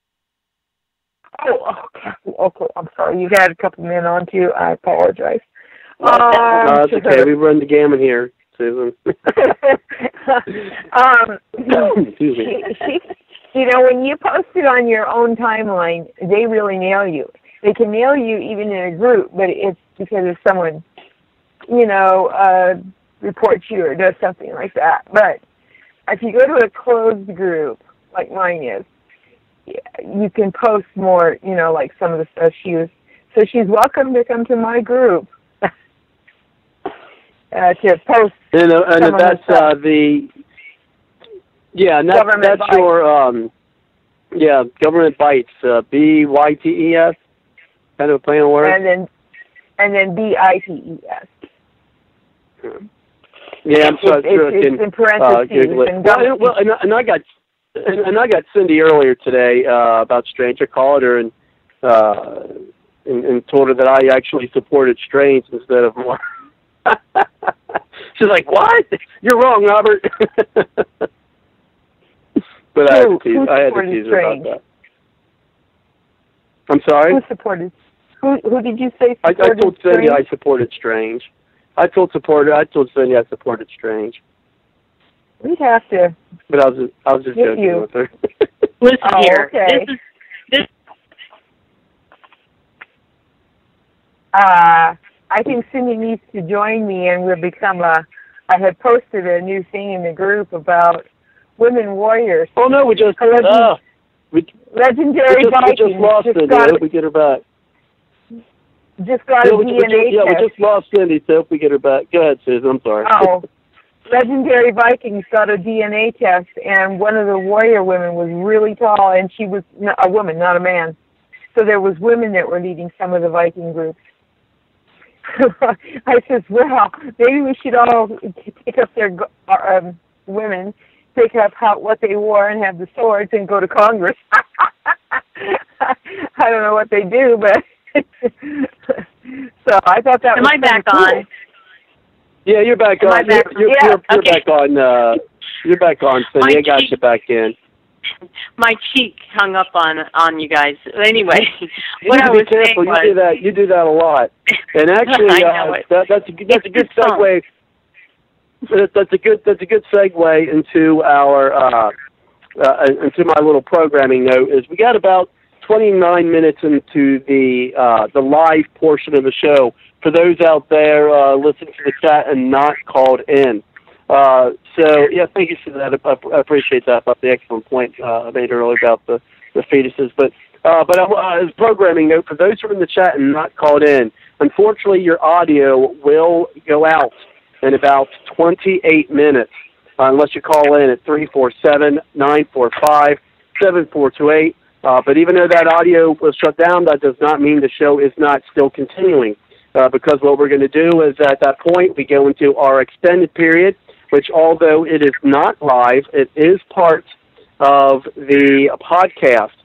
Oh, Kathy. Okay, I'm sorry. You've had a couple men on too. I apologize. No, it's okay. We run the gamut here, Susan. Excuse me. When you post it on your own timeline, they really nail you. They can nail you even in a group, but it's because if someone, reports you or does something like that. But if you go to a closed group, like mine is, you can post more, like some of the stuff she was. So she's welcome to come to my group to post. And that's that's your, Government Bites, B-Y-T-E-S, kind of a play on words. And then B-I-T-E-S. Yeah, I'm sorry. It's in parentheses. And I got Cindy earlier today about Strange. I called her and told her that I actually supported Strange instead of Moore. She's like, "What? You're wrong, Robert." But I had to tease her about that. I'm sorry? Who supported? Who did you say supported I told Cindy Strange? I supported Strange. I told Cindy I supported Strange. We'd have to. But I was just joking with her. Listen here. Okay. This I think Cindy needs to join me, and we'll become I had posted a new thing in the group about women warriors. Oh no, we just legendary Vikings. We just lost Cindy. I hope we get her back. Just got a DNA test. We just lost Cindy, so if we get her back. Go ahead, Susan. I'm sorry. Oh, legendary Vikings got a DNA test, and one of the warrior women was really tall, and she was a woman, not a man. So there was women that were leading some of the Viking groups. I says, well, maybe we should all pick up their women, pick up what they wore and have the swords and go to Congress. I don't know what they do, but so I thought that Am was I back cool. on? Yeah, you're back on. You're okay. back on. You're back on, Cindy. I got you back in. My cheek hung up on you guys. Anyway, You do that a lot. And actually, that's a good segue. That's a good segue into our into my little programming note. Is we got about 29 minutes into the live portion of the show. For those out there listening to the chat and not called in. So yeah, thank you for that. I appreciate that about the excellent point I made earlier about the fetuses. But as a programming note, for those who are in the chat and not called in, unfortunately your audio will go out in about 28 minutes unless you call in at 347-945-7428. But even though that audio was shut down, that does not mean the show is not still continuing. Because what we're going to do is at that point we go into our extended period, which although it is not live, it is part of the podcast.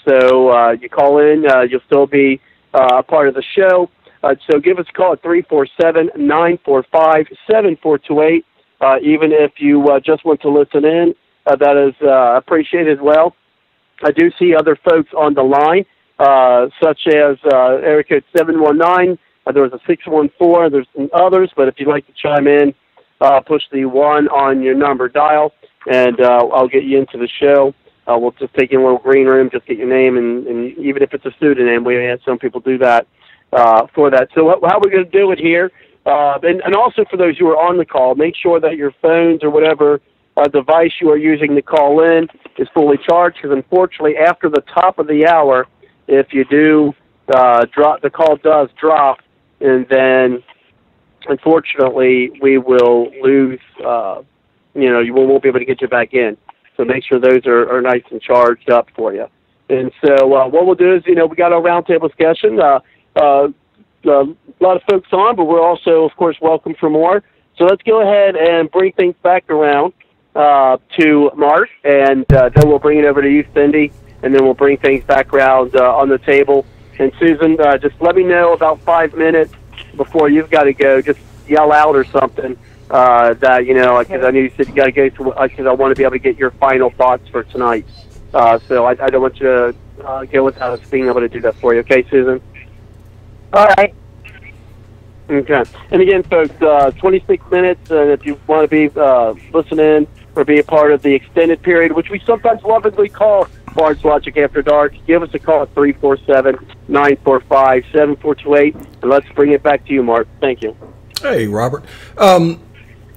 So you call in, you'll still be a part of the show. So give us a call at 347-945-7428. Even if you just want to listen in, that is appreciated as well. I do see other folks on the line, such as area code 719. There was a 614. There's some others, but if you'd like to chime in, push the 1 on your number dial, and I'll get you into the show. We'll just take you in a little green room, just get your name, and even if it's a pseudonym, we had some people do that for that. So how we're going to do it here, and also for those who are on the call, make sure that your phones or whatever device you are using to call in is fully charged, because unfortunately after the top of the hour, if you do drop, the call does drop, and then unfortunately we will lose, you won't be able to get you back in. So make sure those are nice and charged up for you. And so what we'll do is, we got our roundtable discussion. A lot of folks on, but we're also, of course, welcome for more. So let's go ahead and bring things back around to Mark, and then we'll bring it over to you, Cindy, and then we'll bring things back around on the table. And Susan, just let me know about 5 minutes before you've got to go. Just yell out or something. That, because I knew you said you got to go to, because I want to be able to get your final thoughts for tonight. So I don't want you to go without us being able to do that for you. Okay, Susan? All right. Okay. And again, folks, 26 minutes, and if you want to be listening or be a part of the extended period, which we sometimes lovingly call Bards Logic After Dark, give us a call at 347-945-7428, and let's bring it back to you, Mark. Thank you. Hey, Robert. Let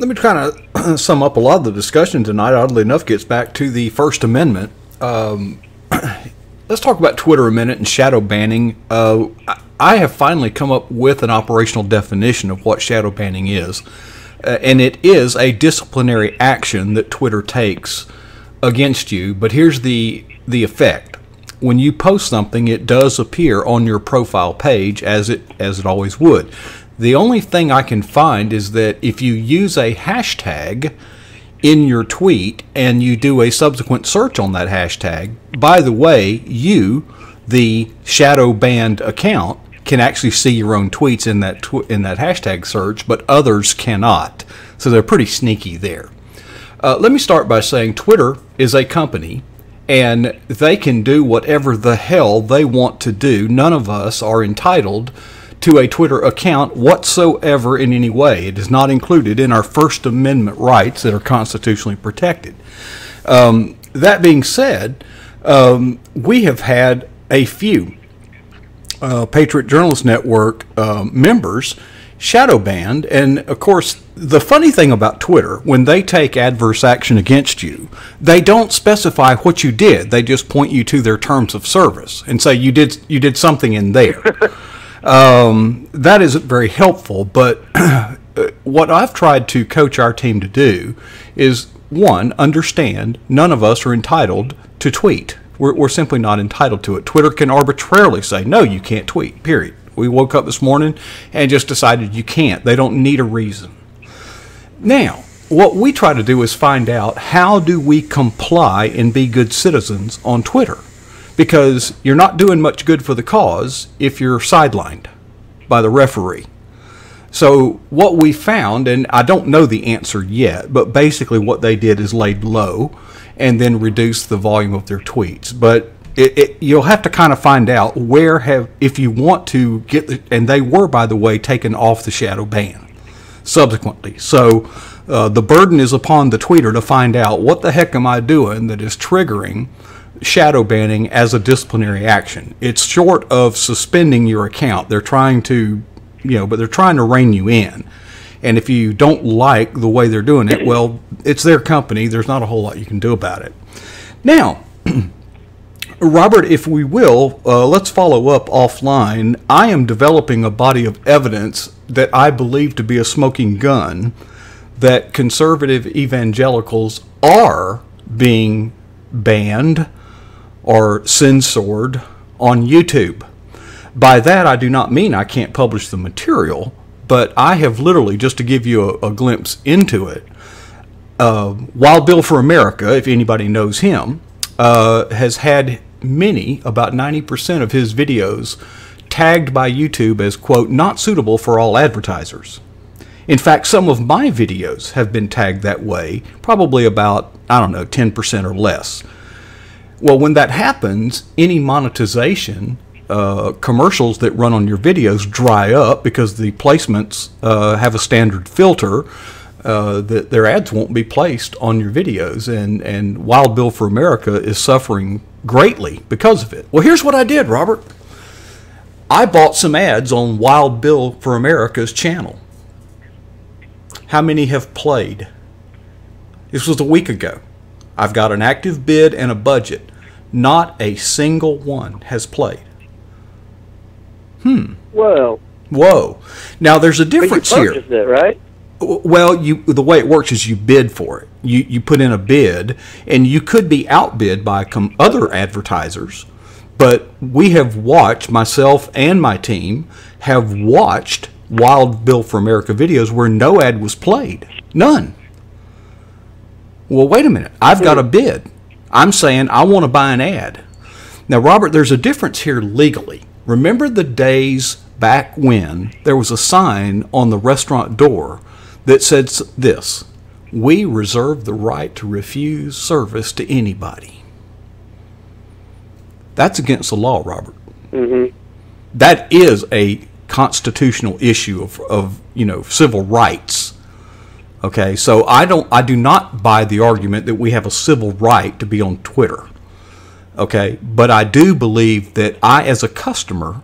me kind of sum up a lot of the discussion tonight. Oddly enough, gets back to the First Amendment. Let's talk about Twitter a minute and shadow banning. I have finally come up with an operational definition of what shadow banning is, and it is a disciplinary action that Twitter takes against you. But here's the effect. When you post something, it does appear on your profile page as it always would. The only thing I can find is that if you use a hashtag in your tweet and you do a subsequent search on that hashtag, by the way, you, the shadow banned account, can actually see your own tweets in that hashtag search, but others cannot. So they're pretty sneaky there. Let me start by saying Twitter is a company, and they can do whatever the hell they want to do. None of us are entitled to a Twitter account whatsoever in any way. It is not included in our First Amendment rights that are constitutionally protected. That being said, we have had a few Patriot Journalist Network members shadow banned, and of course the funny thing about Twitter, when they take adverse action against you, they don't specify what you did. They just point you to their terms of service and say you did something in there. That isn't very helpful, but what I've tried to coach our team to do is, one, understand none of us are entitled to tweet. We're simply not entitled to it. Twitter can arbitrarily say, no, you can't tweet, period. We woke up this morning and just decided you can't. They don't need a reason. Now, what we try to do is find out, how do we comply and be good citizens on Twitter? Because you're not doing much good for the cause if you're sidelined by the referee. So what we found, and I don't know the answer yet, but basically what they did is laid low and then reduced the volume of their tweets. But you'll have to kind of find out if you want to get, and they were, by the way, taken off the shadow ban subsequently. So the burden is upon the tweeter to find out, what the heck am I doing that is triggering shadow banning as a disciplinary action? It's short of suspending your account. They're trying to, but they're trying to rein you in. And if you don't like the way they're doing it, well, it's their company. There's not a whole lot you can do about it. Now, Robert, if we will, let's follow up offline. I am developing a body of evidence that I believe to be a smoking gun, that conservative evangelicals are being banned or censored on YouTube. By that, I do not mean I can't publish the material, but I have literally, just to give you a glimpse into it, Wild Bill for America, if anybody knows him, has had about 90% of his videos tagged by YouTube as, quote, not suitable for all advertisers. In fact, some of my videos have been tagged that way, probably about, 10% or less. Well, when that happens, any monetization, commercials that run on your videos dry up because the placements have a standard filter that their ads won't be placed on your videos. And Wild Bill for America is suffering greatly because of it. Well, here's what I did, Robert. I bought some ads on Wild Bill for America's channel. How many have played? This was a week ago. I've got an active bid and a budget. Not a single one has played. Whoa. Now there's a difference but you here. purchased it, right? Well, the way it works is you bid for it. You put in a bid, and you could be outbid by other advertisers. But we have watched, myself and my team have watched Wild Bill for America videos where no ad was played. None. Well, wait a minute. I've got a bid. I'm saying I want to buy an ad. Now, Robert, there's a difference here legally. Remember the days back when there was a sign on the restaurant door that said this: "We reserve the right to refuse service to anybody." That's against the law, Robert. Mm-hmm. That is a constitutional issue of civil rights. Okay, so I do not buy the argument that we have a civil right to be on Twitter. Okay, but I do believe that I, as a customer,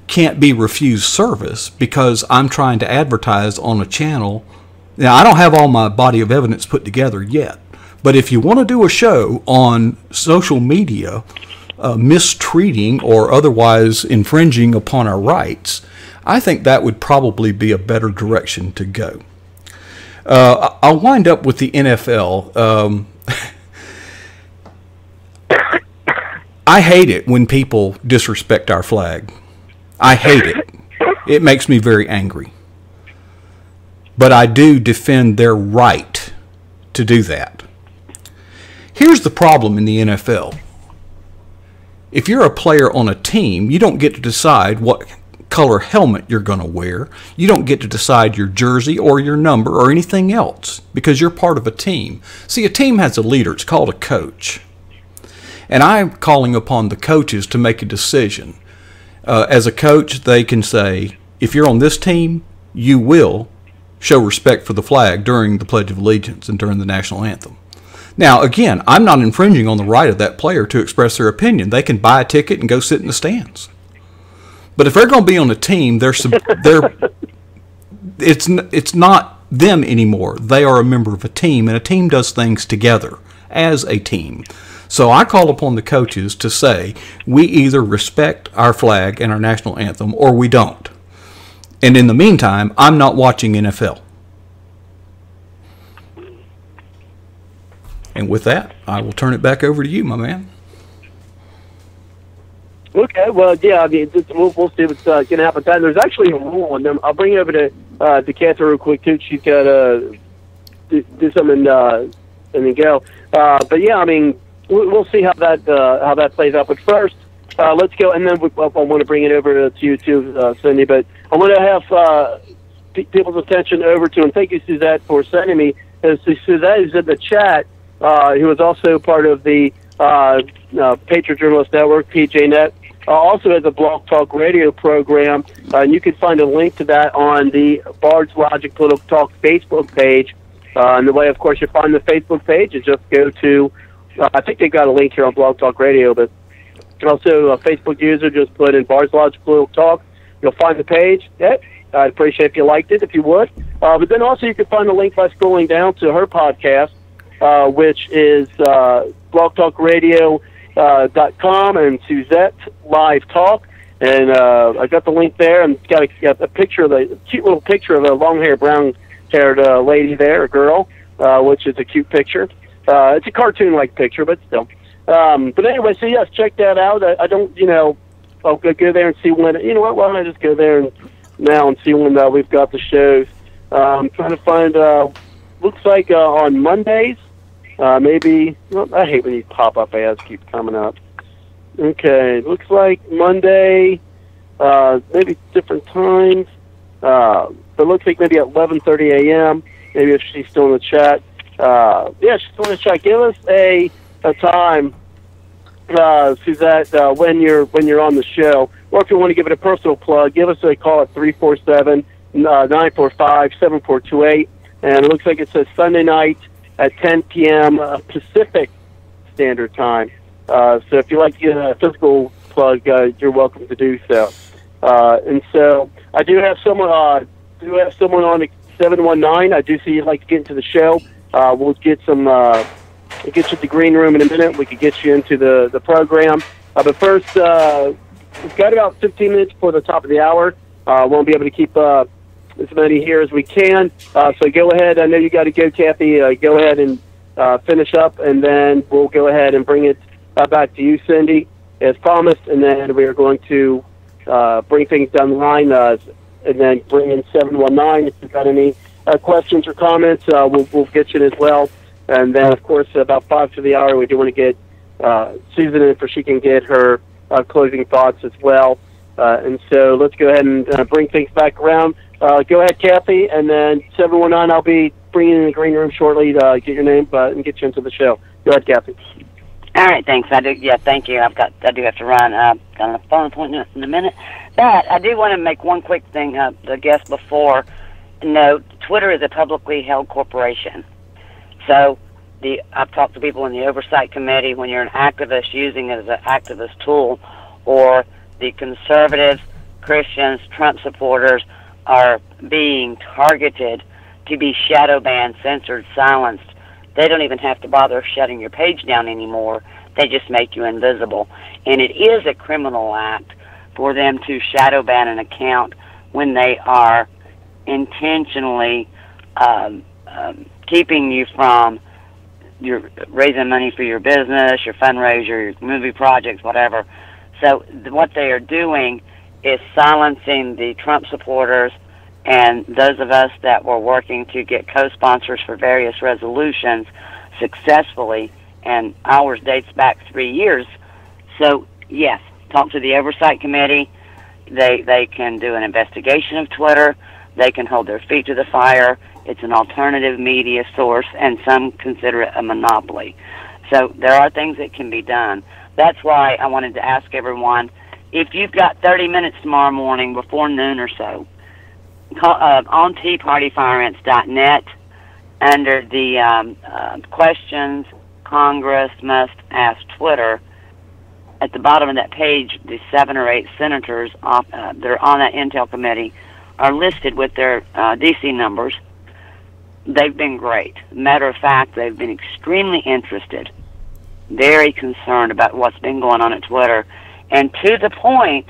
can't be refused service because I'm trying to advertise on a channel. Now, I don't have all my body of evidence put together yet, but if you want to do a show on social media mistreating or otherwise infringing upon our rights, I think that would probably be a better direction to go. I'll wind up with the NFL. I hate it when people disrespect our flag. I hate it. It makes me very angry. But I do defend their right to do that. Here's the problem in the NFL. If you're a player on a team, you don't get to decide what color helmet you're going to wear. You don't get to decide your jersey or your number or anything else because you're part of a team. See, a team has a leader. It's called a coach. And I'm calling upon the coaches to make a decision. As a coach, they can say, if you're on this team, you will show respect for the flag during the Pledge of Allegiance and during the national anthem. Now, again, I'm not infringing on the right of that player to express their opinion. They can buy a ticket and go sit in the stands. But if they're going to be on a team, it's not them anymore. They are a member of a team, and a team does things together as a team. So I call upon the coaches to say, we either respect our flag and our national anthem or we don't. And in the meantime, I'm not watching NFL. And with that, I will turn it back over to you, my man. Okay, well, yeah, I mean, we'll see what's going to happen. There's actually a rule, and I'll bring you over to Catherine real quick, too. She's got to do something and then go. But, yeah, I mean, we'll see how that plays out. But first, let's go, and then I want to bring it over to you, too, Cindy. But I want to have people's attention over to, and thank you, Suzette, for sending me. Suzette is in the chat, who is also part of the Patriot Journalist Network, PJNET. Also has a Blog Talk Radio program, and you can find a link to that on the Bard's Logic Political Talk Facebook page. And the way, of course, you find the Facebook page is just go to, I think they've got a link here on Blog Talk Radio, but also a Facebook user, just put in Bard's Logic Political Talk. You'll find the page. Yeah, I'd appreciate if you liked it, if you would. But then also you can find the link by scrolling down to her podcast, which is Blog Talk Radio. .com and Suzette Live Talk, and I got the link there, and got a picture of a cute little picture of a long-haired, brown-haired lady there, a girl, which is a cute picture. It's a cartoon-like picture, but still. But anyway, so yes, check that out. I don't, I'll go there and see when. You know what? Why don't I just go there now and see when we've got the shows? I'm trying to find. Looks like on Mondays. Maybe, well, I hate when these pop-up ads keep coming up. Okay, looks like Monday, maybe different times, but it looks like maybe at 11:30 a.m., maybe if she's still in the chat. Yeah, she's still in the chat. Give us a time Suzette, when you're on the show, or if you want to give it a personal plug, give us a call at 347-945-7428. And it looks like it says Sunday night at 10 p.m. Pacific Standard Time. So if you like to get a physical plug, you're welcome to do so. And so I do have someone on the 719. I do see you'd like to get into the show. We'll get you to the green room in a minute. We could get you into the program. But first, we've got about 15 minutes before the top of the hour. Won't be able to keep as many here as we can. So go ahead. I know you got to go, Kathy. Go ahead and finish up, and then we'll go ahead and bring it back to you, Cindy, as promised. And then we are going to bring things down the line, and then bring in 719. If you've got any questions or comments, we'll get you in as well. And then, of course, about 5 to the hour, we do want to get Susan in for she can get her closing thoughts as well. And so let's go ahead and bring things back around. Go ahead, Kathy, and then 719, I'll be bringing in the green room shortly to get your name and get you into the show. Go ahead, Kathy. All right, thanks. I do. Yeah, thank you. I do have to run. Got a phone appointment in a minute, but I do want to make one quick thing. The guest before note: Twitter is a publicly held corporation. So I've talked to people in the oversight committee. When you're an activist using it as an activist tool, or the conservatives, Christians, Trump supporters are being targeted to be shadow banned, censored, silenced. They don't even have to bother shutting your page down anymore. They just make you invisible. And it is a criminal act for them to shadow ban an account when they are intentionally keeping you from your raising money for your business, your fundraiser, your movie projects, whatever. So what they are doing is silencing the Trump supporters and those of us that were working to get co-sponsors for various resolutions successfully, and ours dates back 3 years. So, yes, talk to the Oversight Committee. They can do an investigation of Twitter. They can hold their feet to the fire. It's an alternative media source, and some consider it a monopoly. So there are things that can be done. That's why I wanted to ask everyone, if you've got 30 minutes tomorrow morning before noon or so, on teapartyfireants.net, under the questions Congress must ask Twitter, at the bottom of that page, the 7 or 8 senators that are on that Intel committee are listed with their DC numbers. They've been great. Matter of fact, they've been extremely interested, very concerned about what's been going on at Twitter, and to the point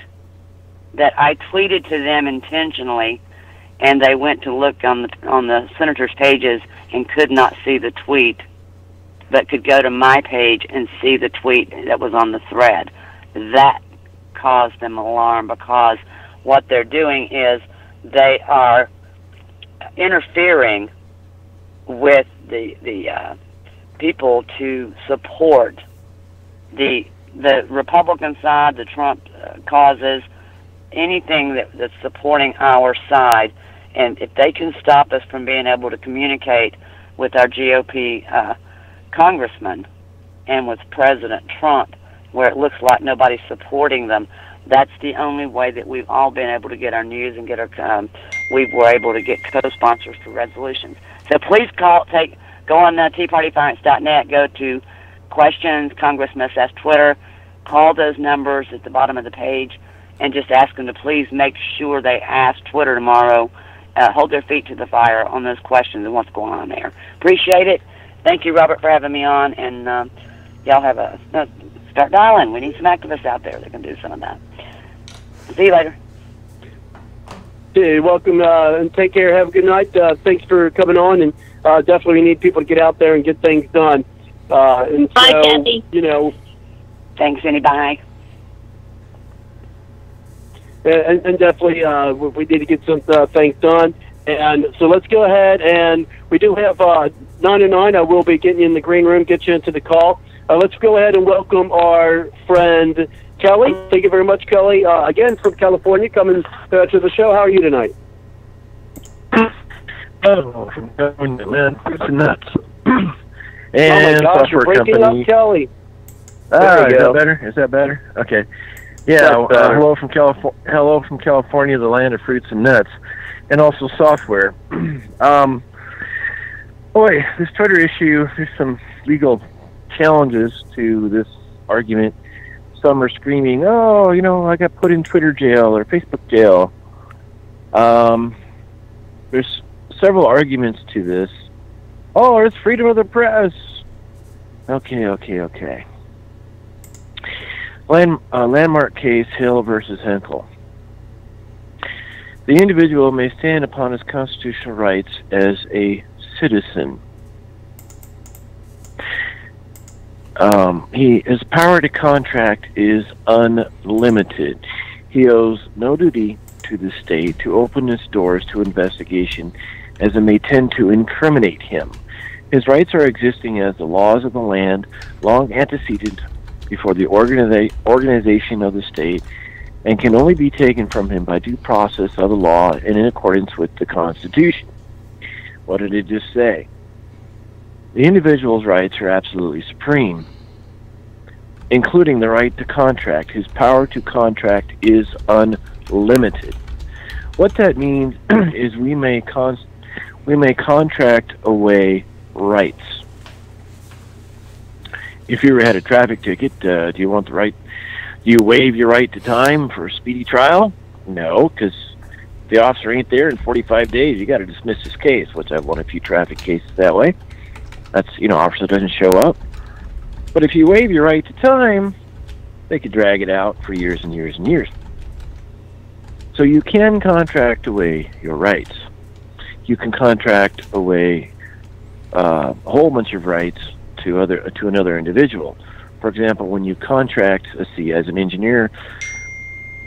that I tweeted to them intentionally, and they went to look on the senators' pages and could not see the tweet, but could go to my page and see the tweet that was on the thread. That caused them alarm, because what they're doing is they are interfering with the people to support the Republican side, the Trump causes, anything that's supporting our side. And if they can stop us from being able to communicate with our GOP congressman and with President Trump, where it looks like nobody's supporting them, that's the only way that we've all been able to get our news and get our we were able to get co-sponsors for resolutions. So please go on teapartyfireants.net, go to questions Congress must ask Twitter, call those numbers at the bottom of the page, and just ask them to please make sure they ask Twitter tomorrow, hold their feet to the fire on those questions and what's going on there. Appreciate it. Thank you, Robert, for having me on, and y'all have start dialing. We need some activists out there that can do some of that. See you later. Hey, welcome, and take care. Have a good night. Thanks for coming on, and definitely we need people to get out there and get things done. And so, bye, Kathy. Thanks, Cindy. Bye. And definitely we need to get some things done. And so let's go ahead, and we do have 9 to 9. I will be getting you in the green room, get you into the call. Let's go ahead and welcome our friend Kelly. Thank you very much, Kelly. Again, from California, coming to the show. How are you tonight? Oh, from California, man. It's nuts. And oh my gosh, you're breaking up, Kelly. There you Is go. that better? Is that better? Okay. Yeah. Better. Hello from California, the land of fruits and nuts, and also software. Boy, this Twitter issue. There's some legal challenges to this argument. Some are screaming, "Oh, I got put in Twitter jail or Facebook jail." There's several arguments to this. Oh, it's freedom of the press. Okay. Landmark case, Hill versus Henkel. The individual may stand upon his constitutional rights as a citizen. His power to contract is unlimited. He owes no duty to the state to open its doors to investigation, as it may tend to incriminate him. His rights are existing as the laws of the land, long antecedent before the organization of the state, and can only be taken from him by due process of the law and in accordance with the Constitution. What did it just say? The individual's rights are absolutely supreme, including the right to contract. His power to contract is unlimited. What that means is we may contract away rights. If you ever had a traffic ticket, do you want the right? Do you waive your right to time for a speedy trial? No, because if the officer ain't there in 45 days, you got to dismiss his case. Which I've won a few traffic cases that way. That's officer doesn't show up. But if you waive your right to time, they could drag it out for years and years and years. So you can contract away your rights. You can contract away a whole bunch of rights to another individual. For example, when you contract, let's see, as an engineer,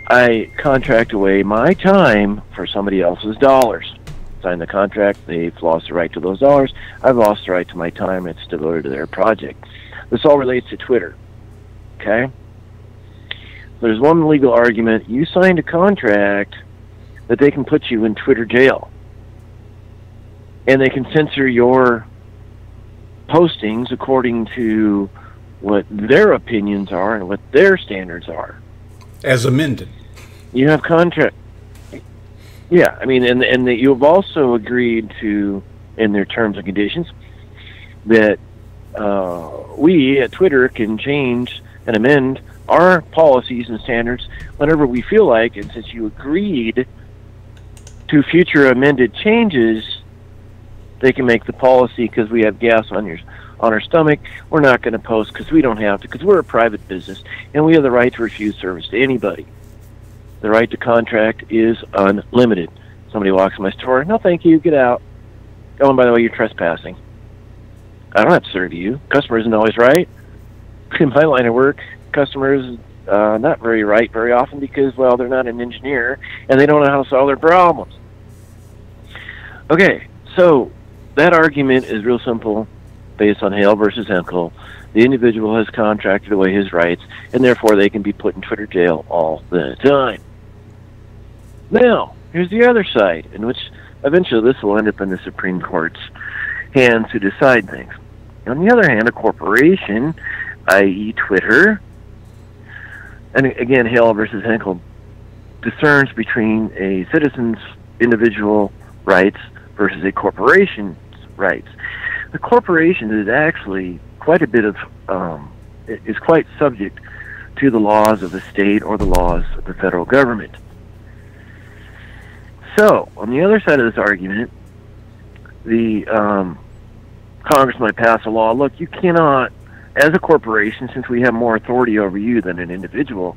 I contract away my time for somebody else's dollars. Sign the contract, they've lost the right to those dollars. I've lost the right to my time. It's devoted to their project. This all relates to Twitter. Okay? There's one legal argument. You signed a contract that they can put you in Twitter jail. And they can censor your postings according to what their opinions are and what their standards are. As amended. You have contract. Yeah, and that you've also agreed to, in their terms and conditions, that we at Twitter can change and amend our policies and standards whenever we feel like, and since you agreed to future amended changes, they can make the policy because we have gas on our stomach. We're not going to post because we don't have to, because we're a private business and we have the right to refuse service to anybody. The right to contract is unlimited. Somebody walks in my store, no thank you, get out. Oh, and by the way, you're trespassing. I don't have to serve you. Customer isn't always right. In my line of work, customers not very right very often because, well, they're not an engineer and they don't know how to solve their problems. Okay, so that argument is real simple, based on Hale versus Henkel. The individual has contracted away his rights, and therefore they can be put in Twitter jail all the time. Now, here's the other side, in which eventually this will end up in the Supreme Court's hands to decide things. On the other hand, a corporation, i.e. Twitter, and again, Hale versus Henkel discerns between a citizen's individual rights versus a corporation's rights. The corporation is actually quite a bit of, is quite subject to the laws of the state or the laws of the federal government. So, on the other side of this argument, the Congress might pass a law, look, you cannot, as a corporation, since we have more authority over you than an individual,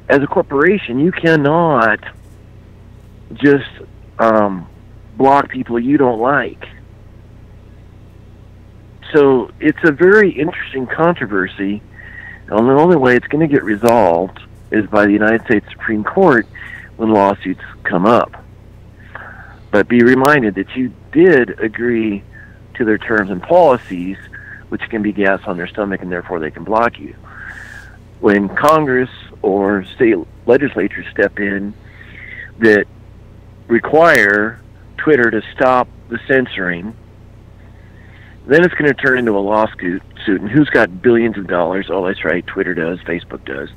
as a corporation, you cannot just block people you don't like. So it's a very interesting controversy, and the only way it's going to get resolved is by the United States Supreme Court when lawsuits come up. But be reminded that you did agree to their terms and policies, which can be gas on their stomach, and therefore they can block you. When Congress or state legislatures step in that require Twitter to stop the censoring, then it's going to turn into a lawsuit suit, and who's got billions of dollars? Oh, that's right, Twitter does, Facebook does,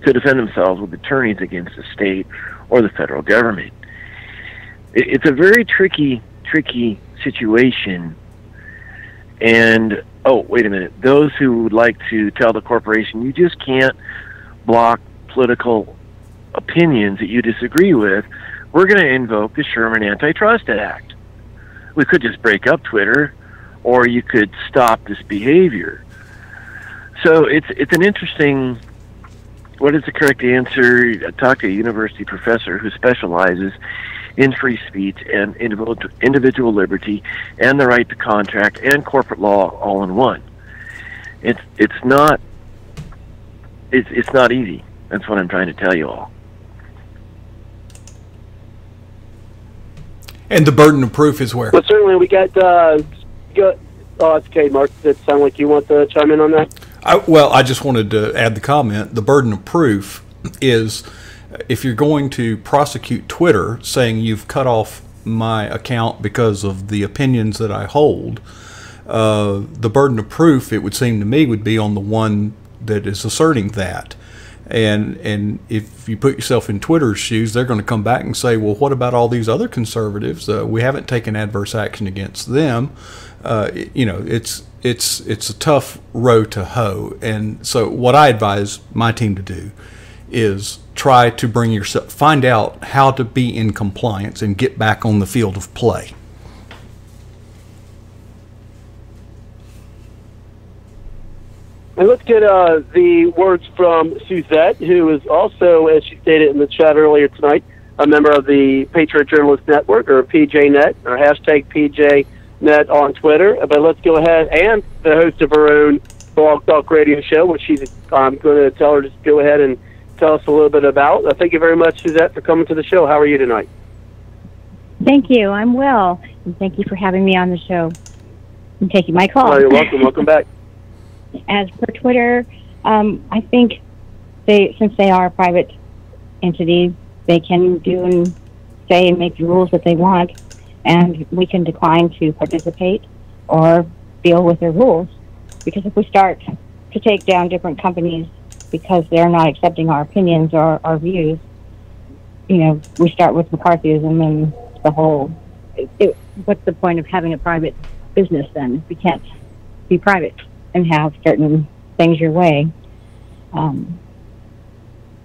to defend themselves with attorneys against the state or the federal government. It's a very tricky situation. And, oh, wait a minute, those who would like to tell the corporation, you just can't block political opinions that you disagree with, we're going to invoke the Sherman Antitrust Act. We could just break up Twitter, or you could stop this behavior. So it's an interesting, what is the correct answer? I talked to a university professor who specializes in free speech and individual liberty and the right to contract and corporate law all in one. It's not easy. That's what I'm trying to tell you all. And the burden of proof is where? Well, certainly we got. It's okay, Mark. Does it sound like you want to chime in on that? I just wanted to add the comment. The burden of proof is, if you're going to prosecute Twitter saying you've cut off my account because of the opinions that I hold, the burden of proof, it would seem to me, would be on the one that is asserting that. And if you put yourself in Twitter's shoes, they're going to come back and say, well, what about all these other conservatives? We haven't taken adverse action against them. It's a tough row to hoe. And so what I advise my team to do is try to find out how to be in compliance and get back on the field of play. And let's get the words from Suzette, who is also, as she stated in the chat earlier tonight, a member of the Patriot Journalist Network, or PJNET, or hashtag PJNET on Twitter. But let's go ahead, and the host of her own Blog Talk Radio show, which I'm going to tell her to go ahead and tell us a little bit about. Thank you very much, Suzette, for coming to the show. How are you tonight? Thank you. I'm well, and thank you for having me on the show and taking my call. Oh, you're welcome. Welcome back. As for Twitter, I think since they are a private entity, they can do and say and make the rules that they want, and we can decline to participate or deal with their rules. Because if we start to take down different companies because they're not accepting our opinions or our views, we start with McCarthyism and the whole. What's the point of having a private business then if we can't be private and have certain things your way? I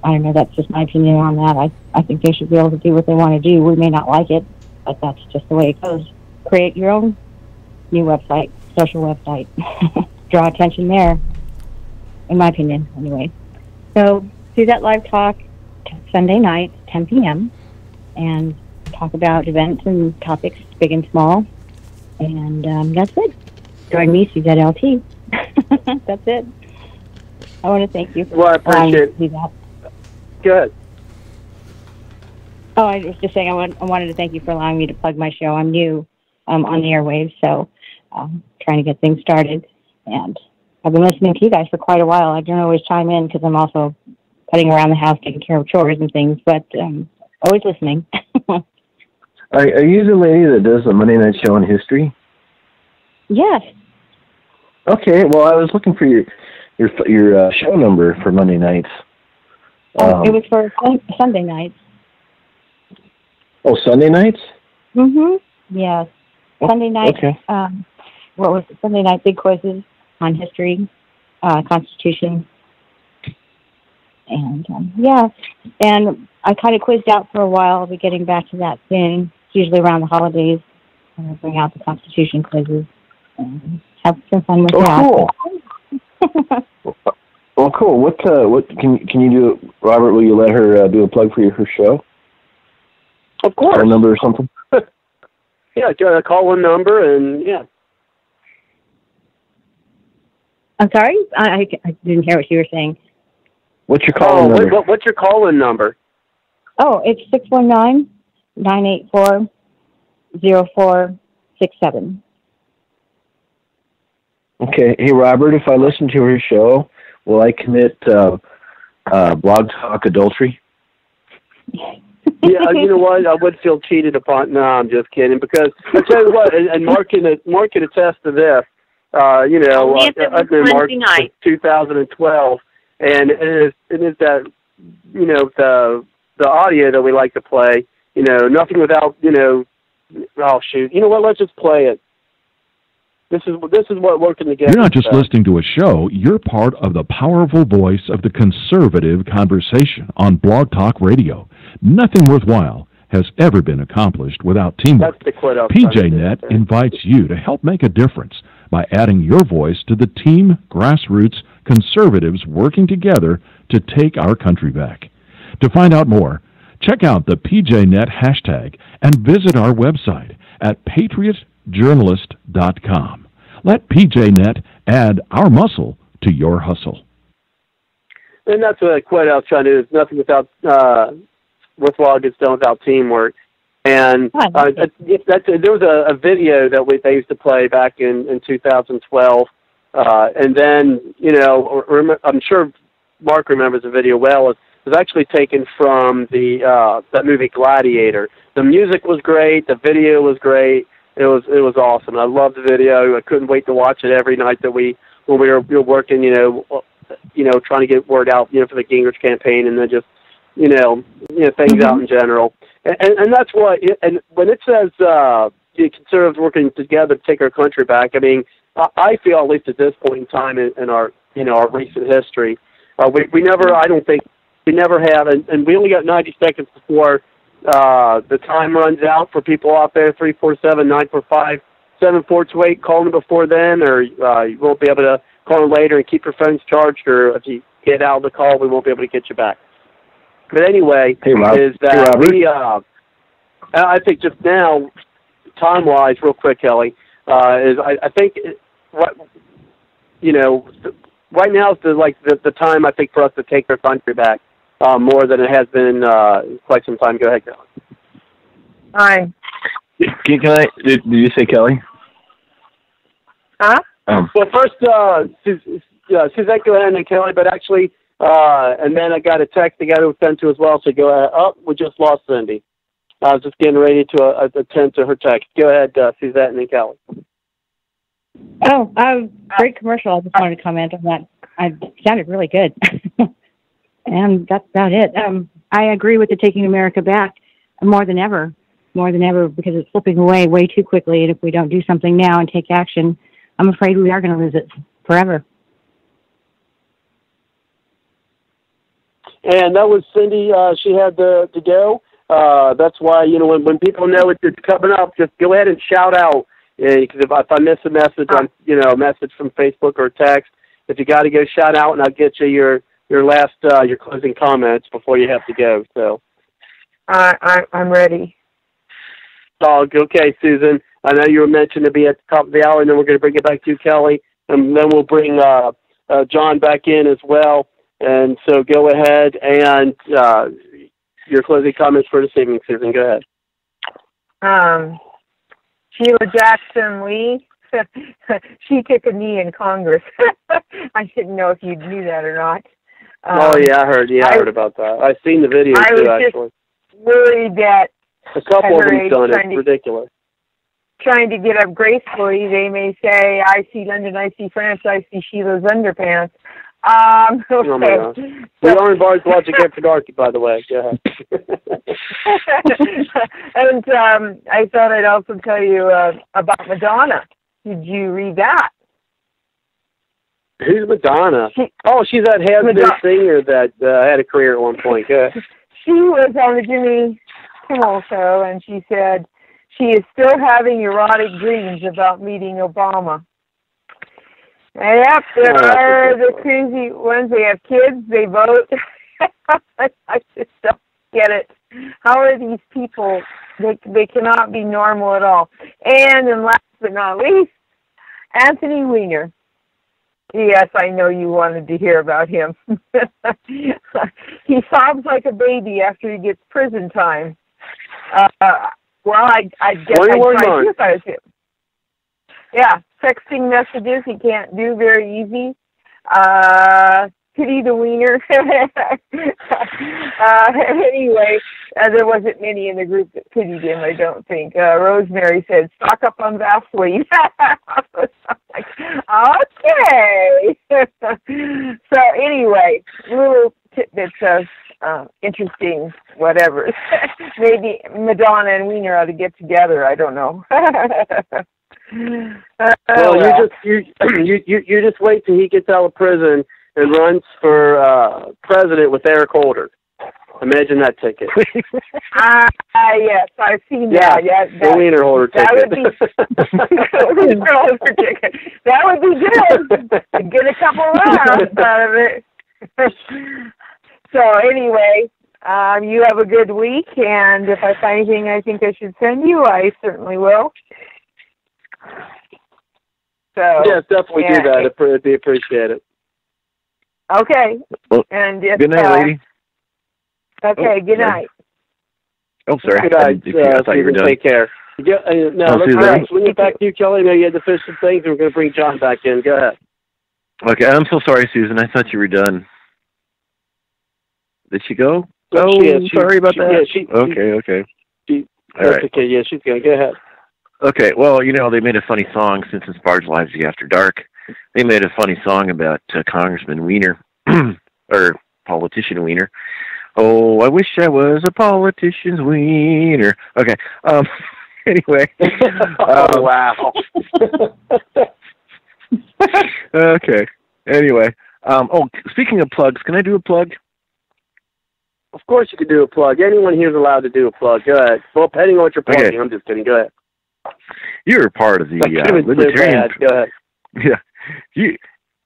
don't know, that's just my opinion on that. I think they should be able to do what they want to do. We may not like it, but that's just the way it goes. Create your own new website, social website. Draw attention there, in my opinion, anyway. So, do that live talk Sunday night, 10 p.m., and talk about events and topics, big and small. And that's it. Join me, Suzette LT. That's it. I want to thank you for I appreciate do that. Good. Oh, I was just saying I wanted to thank you for allowing me to plug my show. I'm new on the airwaves, so trying to get things started. And I've been listening to you guys for quite a while. I don't always chime in because I'm also cutting around the house, taking care of chores and things, but always listening. Are you the lady that does the Monday Night Show in history? Yes. Okay, well, I was looking for your show number for Monday nights. It was for Sunday nights. Oh, Sunday nights? Mm-hmm. Yes. Sunday night. Okay. What was it? Sunday night big quizzes on history, Constitution, and and I kind of quizzed out for a while. I'll be getting back to that soon. Usually around the holidays, I'll bring out the Constitution quizzes and have some fun with that. Cool. Well, cool. What can you do, Robert? Will you let her do a plug for her show? Of course. Phone number or something? Yeah, call one number and yeah. I'm sorry, I didn't hear what you were saying. What's your call number? What's your call-in number? Oh, it's 619-984-0467. Okay. Hey, Robert, if I listen to her show, will I commit blog talk adultery? Yeah, you know what? I would feel cheated upon. No, I'm just kidding. Because I tell you what, and Mark can attest to this. I've been March of 2012, and it is that, the audio that we like to play, nothing without, oh shoot, you know what, let's just play it. This is what working together. You're not just listening to a show, you're part of the powerful voice of the conservative conversation on Blog Talk Radio. Nothing worthwhile has ever been accomplished without teamwork. That's the quote out. PJNet invites you to help make a difference by adding your voice to the team grassroots conservatives working together to take our country back. To find out more, check out the PJNet hashtag and visit our website at patriotjournalist.com. Let PJNet add our muscle to your hustle. And that's what I quote I was trying to do. It's nothing without worthwhile gets done without teamwork. And there was a video that they used to play back in 2012. And then, I'm sure Mark remembers the video well. It was actually taken from that movie Gladiator. The music was great. The video was great. It was awesome. I loved the video. I couldn't wait to watch it every night when we were working, trying to get word out, for the Gingrich campaign, and then just, things out in general. And that's what. And when it says the conservatives working together to take our country back, I mean, I feel, at least at this point in time in our our recent history, we never. I don't think we never have, and we only got 90 seconds before the time runs out for people out there. 347-945-7428. Call them before then, or you won't be able to call them later, and keep your phones charged. Or if you get out of the call, we won't be able to get you back. But anyway, I think just now, time-wise, real quick, Kelly, I think right now is the time, I think, for us to take our country back more than it has been quite some time. Go ahead, Kelly. Hi. Did you say Kelly? Huh? Well, first, Suzette, go ahead, and then Kelly, but actually, and then I got a text I got to attend to as well, so go ahead. Oh, we just lost Cindy. I was just getting ready to attend to her text. Go ahead, Suzette, and then Kelly. Oh, great commercial. I just wanted to comment on that. It sounded really good. And that's about it. I agree with the Taking America Back more than ever, because it's slipping away way too quickly. And if we don't do something now and take action, I'm afraid we are going to lose it forever. And that was Cindy. She had to go. That's why, when people know it's coming up, just go ahead and shout out. Because if I miss a message on, a message from Facebook or text, if you got to go, shout out, and I'll get you your last, your closing comments before you have to go. So, I'm ready. Oh, okay, Susan. I know you were mentioned to be at the top of the hour, and then we're going to bring it back to you, Kelly, and then we'll bring John back in as well. And so, go ahead and your closing comments for this evening, Susan. Go ahead. Sheila Jackson Lee, she took a knee in Congress. I didn't know if you knew that or not. Oh, yeah, I heard. Yeah, I heard about that. I've seen the video, too, actually. I was just worried that a couple of them done it. It's ridiculous. Trying to get up gracefully, they may say, I see London, I see France, I see Sheila's underpants. Okay. Oh, my gosh. We are in bars watching Get Darky, by the way. Go ahead. And I thought I'd also tell you about Madonna. Did you read that? Who's Madonna? She's that has-been singer that had a career at one point. Go ahead. She was on the Jimmy Kimmel show, and she said she is still having erotic dreams about meeting Obama. Yep, there are the crazy ones. They have kids, they vote. I just don't get it. How are these people? They cannot be normal at all. And then last but not least, Anthony Weiner. Yes, I know you wanted to hear about him. He sobs like a baby after he gets prison time. Well, I guess I'd try to if I was him. Yeah, texting messages he can't do very easy. Pity the wiener. Anyway, there wasn't many in the group that pitied him, I don't think. Rosemary said, stock up on Vaseline. Okay. So anyway, little tidbits of interesting whatever. Maybe Madonna and Wiener ought to get together. I don't know. Well, you just wait till he gets out of prison and runs for president with Eric Holder. Imagine that ticket. Yes, I've seen that. Yeah, the Wiener Holder ticket. That would be good. Get a couple laughs out of it. So anyway, you have a good week, and if I find anything I think I should send you, I certainly will. So yes, definitely do that. It'd be appreciated. Okay. Well, and if, good night, lady. Okay, good night. Oh, sorry. Good night. I thought you were done. Take care. Let's swing it back to you, Kelly. Maybe you had to finish some things, and we're going to bring John back in. Go ahead. Okay, I'm so sorry, Susan. I thought you were done. Did she go? Sorry about that. Okay. All right. Okay, yeah, she's going. Go ahead. Okay, well, they made a funny song since it's Barge Lives After Dark. They made a funny song about Congressman Wiener, or politician Wiener. Oh, I wish I was a politician's wiener. Okay. Anyway. Oh, wow. Okay. Anyway. Speaking of plugs, can I do a plug? Of course you can do a plug. Anyone here is allowed to do a plug. Go ahead. Well, depending on what you're plugging. Okay. I'm just kidding. Go ahead. You're part of the Libertarian... Go ahead. Yeah.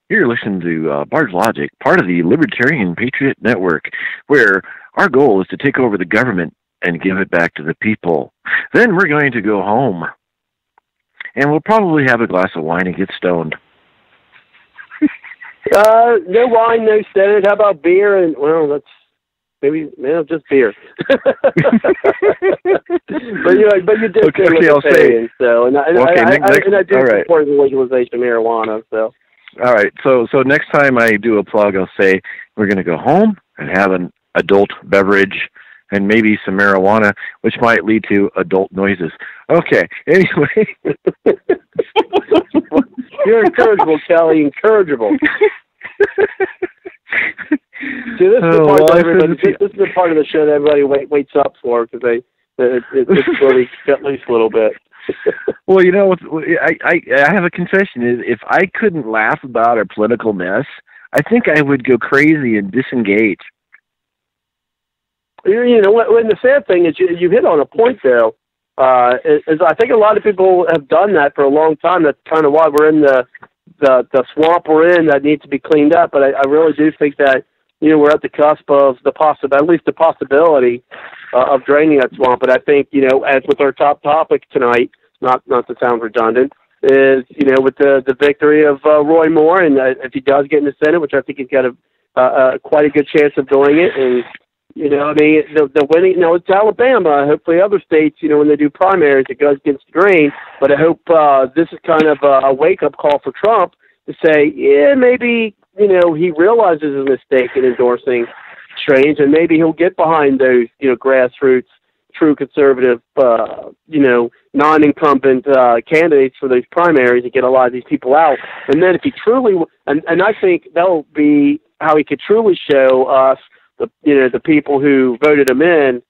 You're listening to Barge Logic, part of the Libertarian Patriot Network, where our goal is to take over the government and give it back to the people. Then we're going to go home. And we'll probably have a glass of wine and get stoned. No wine, no stoned. How about beer? And that's just beer. but you did say libertarian, so I do support the legalization of marijuana. So. All right, so next time I do a plug, I'll say we're going to go home and have an adult beverage and maybe some marijuana, which might lead to adult noises. Okay, anyway. You're incorrigible, Kelly, incorrigible. See, this is the part of the show that everybody waits up for because it's really cut loose a little bit. Well, I have a confession. If I couldn't laugh about our political mess, I think I would go crazy and disengage. When the sad thing is, you hit on a point, though. Is I think a lot of people have done that for a long time. That's kind of why we're in the swamp we're in that needs to be cleaned up. But I really do think that we're at the cusp of at least the possibility of draining that swamp. But I think as with our top topic tonight, not to sound redundant, is with the victory of Roy Moore, and if he does get in the Senate, which I think he's got a quite a good chance of doing it, and the winning, it's Alabama. Hopefully other states, when they do primaries, it goes against the grain. But I hope this is kind of a wake-up call for Trump to say, maybe, he realizes his mistake in endorsing Strange, and maybe he'll get behind those, grassroots, true conservative, non-incumbent candidates for those primaries and get a lot of these people out. And then if he truly, and I think that'll be how he could truly show us, the people who voted him in,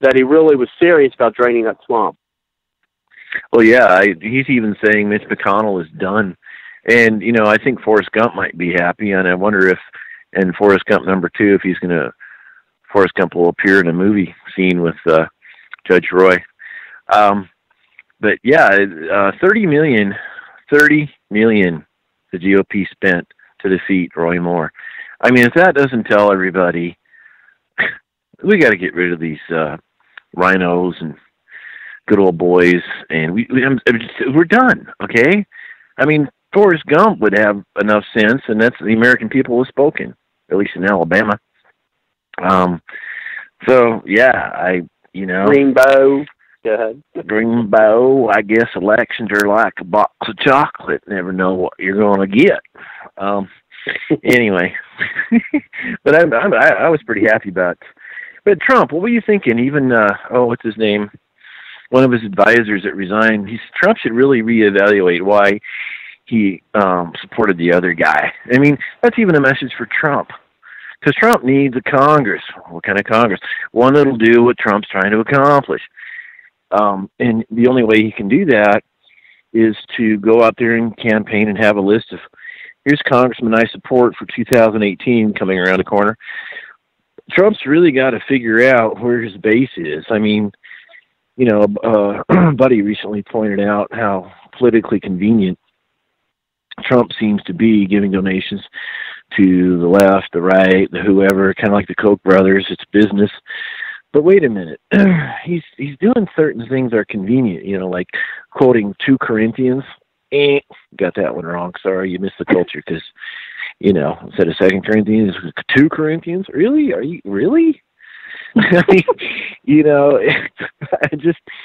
that he really was serious about draining that swamp. Well, yeah, he's even saying Mitch McConnell is done. And, I think Forrest Gump might be happy, and I wonder if, in Forrest Gump #2, if Forrest Gump will appear in a movie scene with Judge Roy. But yeah, $30 million the GOP spent to defeat Roy Moore. I mean, if that doesn't tell everybody, we got to get rid of these rhinos and good old boys, and we're done, okay? I mean, Forrest Gump would have enough sense, and that's the American people have spoken, at least in Alabama. So, yeah, Greenbow. Go ahead. Greenbow, I guess elections are like a box of chocolate. Never know what you're going to get. Anyway, but I was pretty happy about. But Trump, what were you thinking? Even what's his name? One of his advisors that resigned. Trump should really reevaluate why he supported the other guy. I mean, that's even a message for Trump. Because Trump needs a Congress. What kind of Congress? One that'll do what Trump's trying to accomplish. And the only way he can do that is to go out there and campaign and have a list of, here's congressmen I support for 2018 coming around the corner. Trump's really got to figure out where his base is. I mean, you know, Buddy recently pointed out how politically convenient Trump seems to be giving donations to the left, the right, the whoever, kind of like the Koch brothers. It's business. But wait a minute, he's doing certain things that are convenient, you know, like quoting 2 Corinthians. Got that one wrong. Sorry, you missed the culture because, you know, instead of 2 Corinthians, 2 Corinthians. Really? Are you really? I mean, you know,